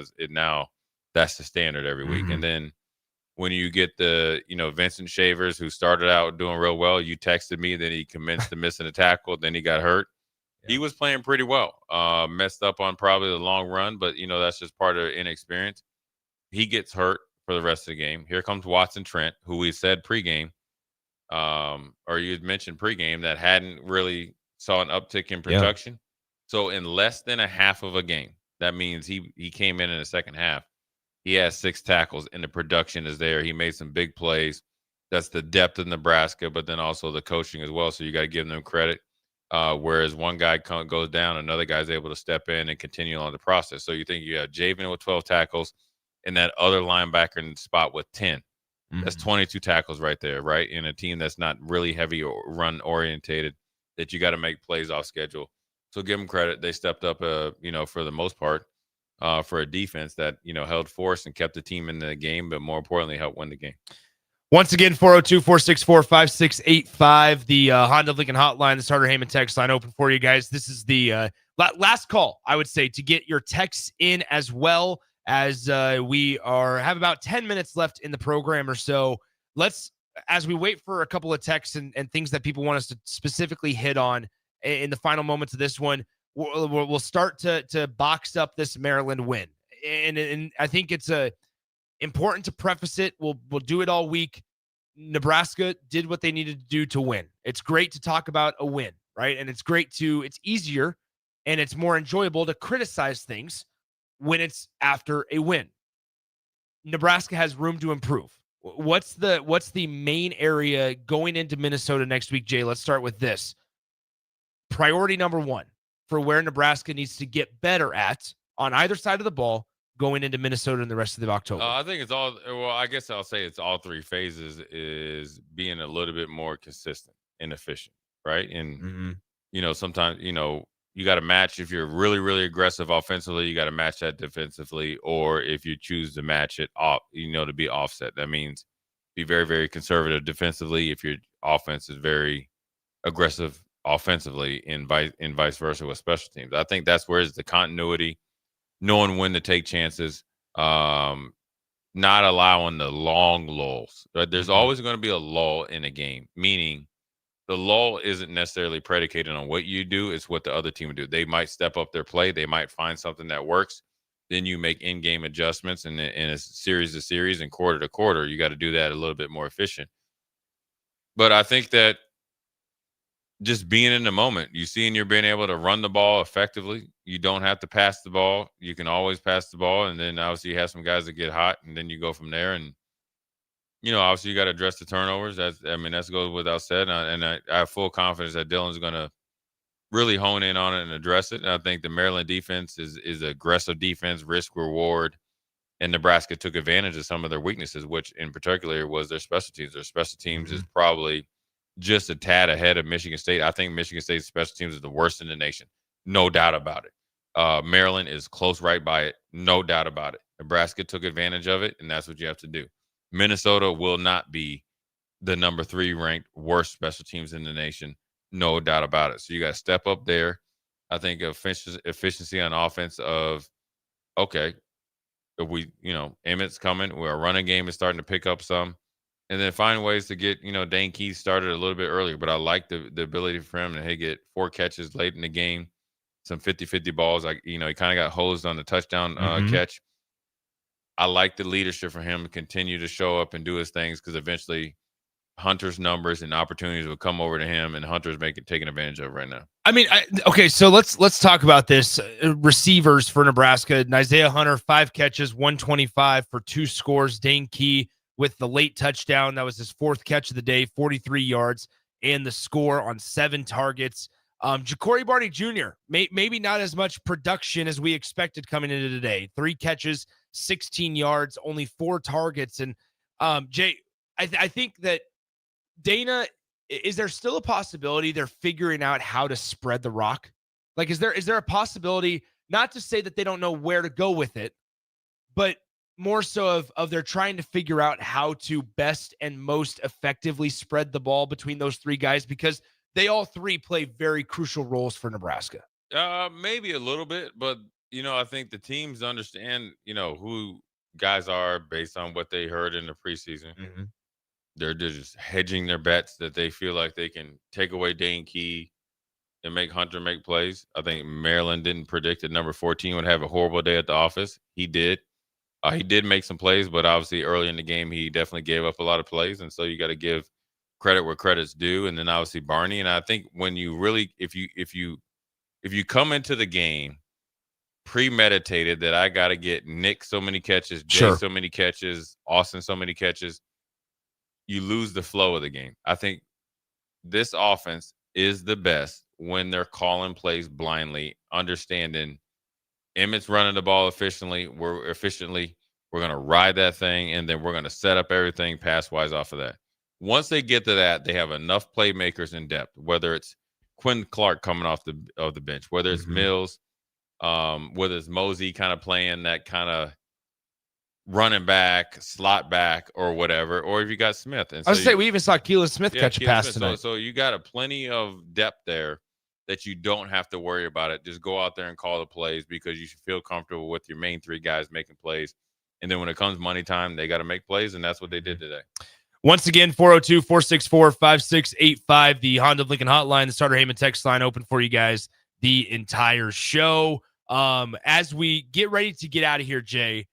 [SPEAKER 4] that's the standard every week. And then when you get the, Vincent Shavers, who started out doing real well, you texted me, then he commenced to missing a tackle, then he got hurt. He was playing pretty well, messed up on probably the long run, but, that's just part of inexperience. He gets hurt for the rest of the game. Here comes Watson-Trent, who we said pregame, or you had mentioned pregame, that hadn't really saw an uptick in production. So in less than a half of a game, that means he came in the second half. He has 6 tackles, and the production is there. He made some big plays. That's the depth of Nebraska, but then also the coaching as well. So you got to give them credit. Whereas one guy goes down, another guy's able to step in and continue on the process. So you think you have Javen with 12 tackles and that other linebacker in the spot with 10. That's 22 tackles right there, right? In a team that's not really heavy or run orientated, that you got to make plays off schedule. So give them credit. They stepped up, for the most part. For a defense that, held force and kept the team in the game, but more importantly, helped win the game.
[SPEAKER 5] Once again, 402-464-5685, the Honda Lincoln hotline, the Starter Heyman text line open for you guys. This is the last call, I would say, to get your texts in, as well as we have about 10 minutes left in the program or so. As we wait for a couple of texts and things that people want us to specifically hit on in the final moments of this one, we'll start to box up this Maryland win. And I think it's important to preface it. We'll do it all week. Nebraska did what they needed to do to win. It's great to talk about a win, right? And it's easier and it's more enjoyable to criticize things when it's after a win. Nebraska has room to improve. What's the main area going into Minnesota next week, Jay? Let's start with this. Priority number 1 for where Nebraska needs to get better at on either side of the ball going into Minnesota and the rest of the October.
[SPEAKER 4] I think it's all, I guess I'll say it's all 3 phases, is being a little bit more consistent and efficient, right? And, sometimes, you got to match. If you're really, really aggressive offensively, you got to match that defensively. Or if you choose to match it off, to be offset. That means be very, very conservative defensively if your offense is very aggressive offensively, and vice versa with special teams. I think that's where is the continuity, knowing when to take chances, not allowing the long lulls. Right? There's always going to be a lull in a game, meaning the lull isn't necessarily predicated on what you do. It's what the other team would do. They might step up their play. They might find something that works. Then you make in-game adjustments in a series to series and quarter to quarter. You got to do that a little bit more efficient. But I think that just being in the moment, you're being able to run the ball effectively. You don't have to pass the ball. You can always pass the ball. And then obviously you have some guys that get hot, and then you go from there. And, obviously you got to address the turnovers. That goes without said. And I have full confidence that Dylan's going to really hone in on it and address it. And I think the Maryland defense is aggressive defense, risk reward. And Nebraska took advantage of some of their weaknesses, which in particular was their special teams. Their special teams is probably just a tad ahead of Michigan State. I think Michigan State's special teams is the worst in the nation. No doubt about it. Maryland is close right by it. No doubt about it. Nebraska took advantage of it, and that's what you have to do. Minnesota will not be the number 3 ranked worst special teams in the nation. No doubt about it. So you got to step up there. I think efficiency on offense of, okay, if we, Emmett's coming. Our running game is starting to pick up some. And then find ways to get, Dane Keith started a little bit earlier. But I like the ability for him to get 4 catches late in the game, some 50-50 balls. He kind of got hosed on the touchdown catch. I like the leadership for him to continue to show up and do his things, because eventually Hunter's numbers and opportunities will come over to him, and Hunter's taking advantage of right now.
[SPEAKER 5] Okay, so let's talk about this. Receivers for Nebraska: Isaiah Hunter, 5 catches, 125 for 2 scores. Dane Key with the late touchdown. That was his 4th catch of the day, 43 yards, and the score on 7 targets. Ja'Cory Barney Jr., maybe not as much production as we expected coming into today. 3 catches, 16 yards, only 4 targets. And Jay, I think that Dana, is there still a possibility they're figuring out how to spread the rock? Like, is there a possibility, not to say that they don't know where to go with it, but more so of they're trying to figure out how to best and most effectively spread the ball between those 3 guys, because they all 3 play very crucial roles for Nebraska?
[SPEAKER 4] Maybe a little bit, but I think the teams understand, who guys are based on what they heard in the preseason. They're just hedging their bets that they feel like they can take away Dane Key and make Hunter make plays. I think Maryland didn't predict that number 14 would have a horrible day at the office. He did. He did make some plays, but obviously early in the game, he definitely gave up a lot of plays. And so you got to give credit where credit's due. And then obviously Barney. And I think when you really, if you come into the game premeditated that I got to get Nick so many catches, Jay so many catches, Austin so many catches, you lose the flow of the game. I think this offense is the best when they're calling plays blindly, understanding Emmett's running the ball efficiently. We're going to ride that thing, and then we're going to set up everything pass-wise off of that. Once they get to that, they have enough playmakers in depth, whether it's Quinn Clark coming off the bench, whether it's Mills, whether it's Mosey kind of playing that kind of running back, slot back, or whatever, or if you got Smith. And
[SPEAKER 5] I was say we even saw Keelan Smith catch a pass tonight.
[SPEAKER 4] So you got plenty of depth there that you don't have to worry about it. Just go out there and call the plays, because you should feel comfortable with your main 3 guys making plays. And then when it comes money time, they got to make plays, and that's what they did today.
[SPEAKER 5] Once again, 402-464-5685, the Honda of Lincoln hotline, the Starter Heyman text line open for you guys the entire show. As we get ready to get out of here, Jay,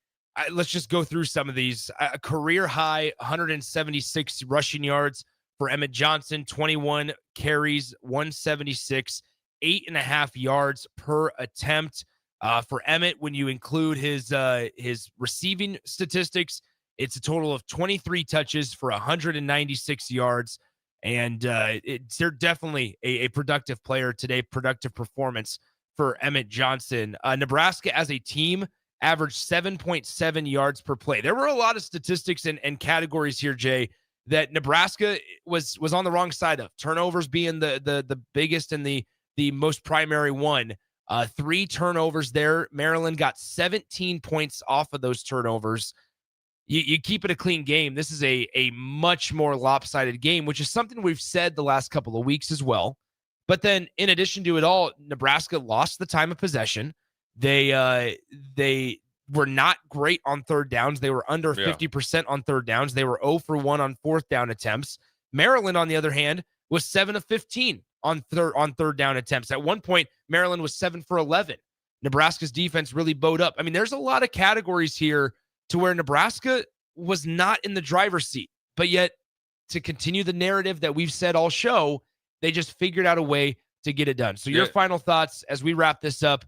[SPEAKER 5] let's just go through some of these. A career high 176 rushing yards for Emmett Johnson, 21 carries, 176, 8.5 yards per attempt. For Emmett, when you include his receiving statistics, it's a total of 23 touches for 196 yards. And they're definitely a productive player today, productive performance for Emmett Johnson. Nebraska as a team averaged 7.7 yards per play. There were a lot of statistics and categories here, Jay, that Nebraska was on the wrong side of. Turnovers being the biggest and the the most primary one. 3 turnovers there. Maryland got 17 points off of those turnovers. You keep it a clean game. This is a much more lopsided game, which is something we've said the last couple of weeks as well. But then in addition to it all, Nebraska lost the time of possession. They were not great on third downs. They were under 50% on third downs. They were 0 for 1 on fourth down attempts. Maryland, on the other hand, was 7 of 15 on third down attempts. At one point, Maryland was 7 for 11. Nebraska's defense really bowed up. I mean, there's a lot of categories here to where Nebraska was not in the driver's seat, but yet to continue the narrative that we've said all show, they just figured out a way to get it done. So your final thoughts as we wrap this up,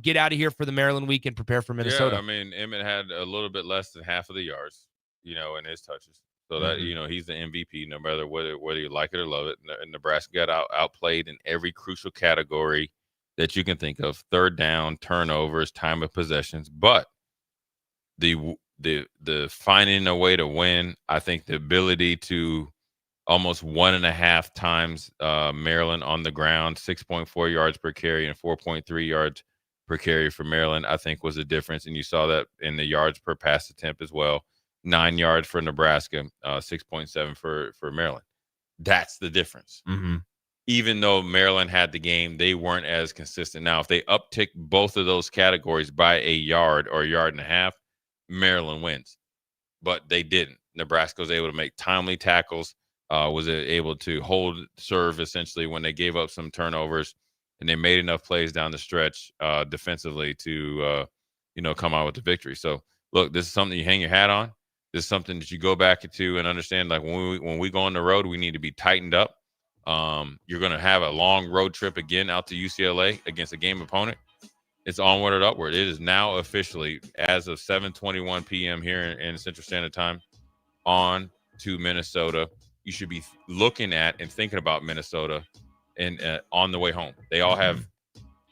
[SPEAKER 5] get out of here for the Maryland week and prepare for Minnesota.
[SPEAKER 4] Yeah, I mean, Emmett had a little bit less than half of the yards, in his touches. So that, he's the MVP, no matter whether you like it or love it. Nebraska got outplayed in every crucial category that you can think of: third down, turnovers, time of possessions. But the finding a way to win, I think the ability to almost 1.5 times Maryland on the ground, 6.4 yards per carry and 4.3 yards per carry for Maryland, I think was a difference. And you saw that in the yards per pass attempt as well. 9 yards for Nebraska, 6.7 for Maryland. That's the difference.
[SPEAKER 5] Mm-hmm.
[SPEAKER 4] Even though Maryland had the game, they weren't as consistent. Now, if they uptick both of those categories by a yard or a yard and a half, Maryland wins. But they didn't. Nebraska was able to make timely tackles, was able to hold serve essentially when they gave up some turnovers, and they made enough plays down the stretch defensively to come out with the victory. So, look, this is something you hang your hat on. This is something that you go back to and understand. Like when we go on the road, we need to be tightened up. You're going to have a long road trip again out to UCLA against a game opponent. It's onward and upward. It is now officially, as of 7:21 p.m. here in Central Standard Time, on to Minnesota. You should be looking at and thinking about Minnesota and on the way home. They all have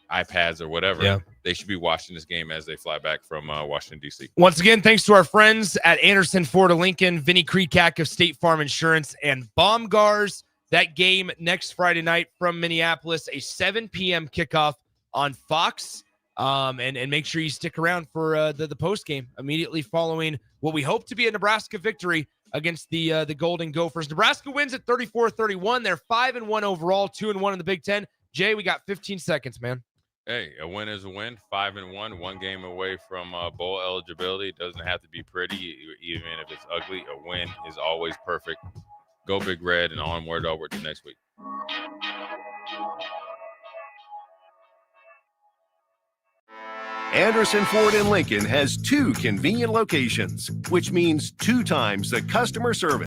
[SPEAKER 4] iPads or whatever.
[SPEAKER 5] Yeah.
[SPEAKER 4] They should be watching this game as they fly back from Washington, D.C.
[SPEAKER 5] Once again, thanks to our friends at Anderson Ford of Lincoln, Vinny Krekak of State Farm Insurance, and Baumgars. That game next Friday night from Minneapolis, a 7 p.m. kickoff on Fox. And make sure you stick around for the post game immediately following what we hope to be a Nebraska victory against the Golden Gophers. Nebraska wins at 34-31. They're 5-1 overall, 2-1 in the Big Ten. Jay, we got 15 seconds, man.
[SPEAKER 4] Hey, a win is a win. 5-1, one game away from bowl eligibility. It doesn't have to be pretty, even if it's ugly. A win is always perfect. Go Big Red, and onward to next week.
[SPEAKER 16] Anderson Ford in Lincoln has 2 convenient locations, which means 2 times the customer service.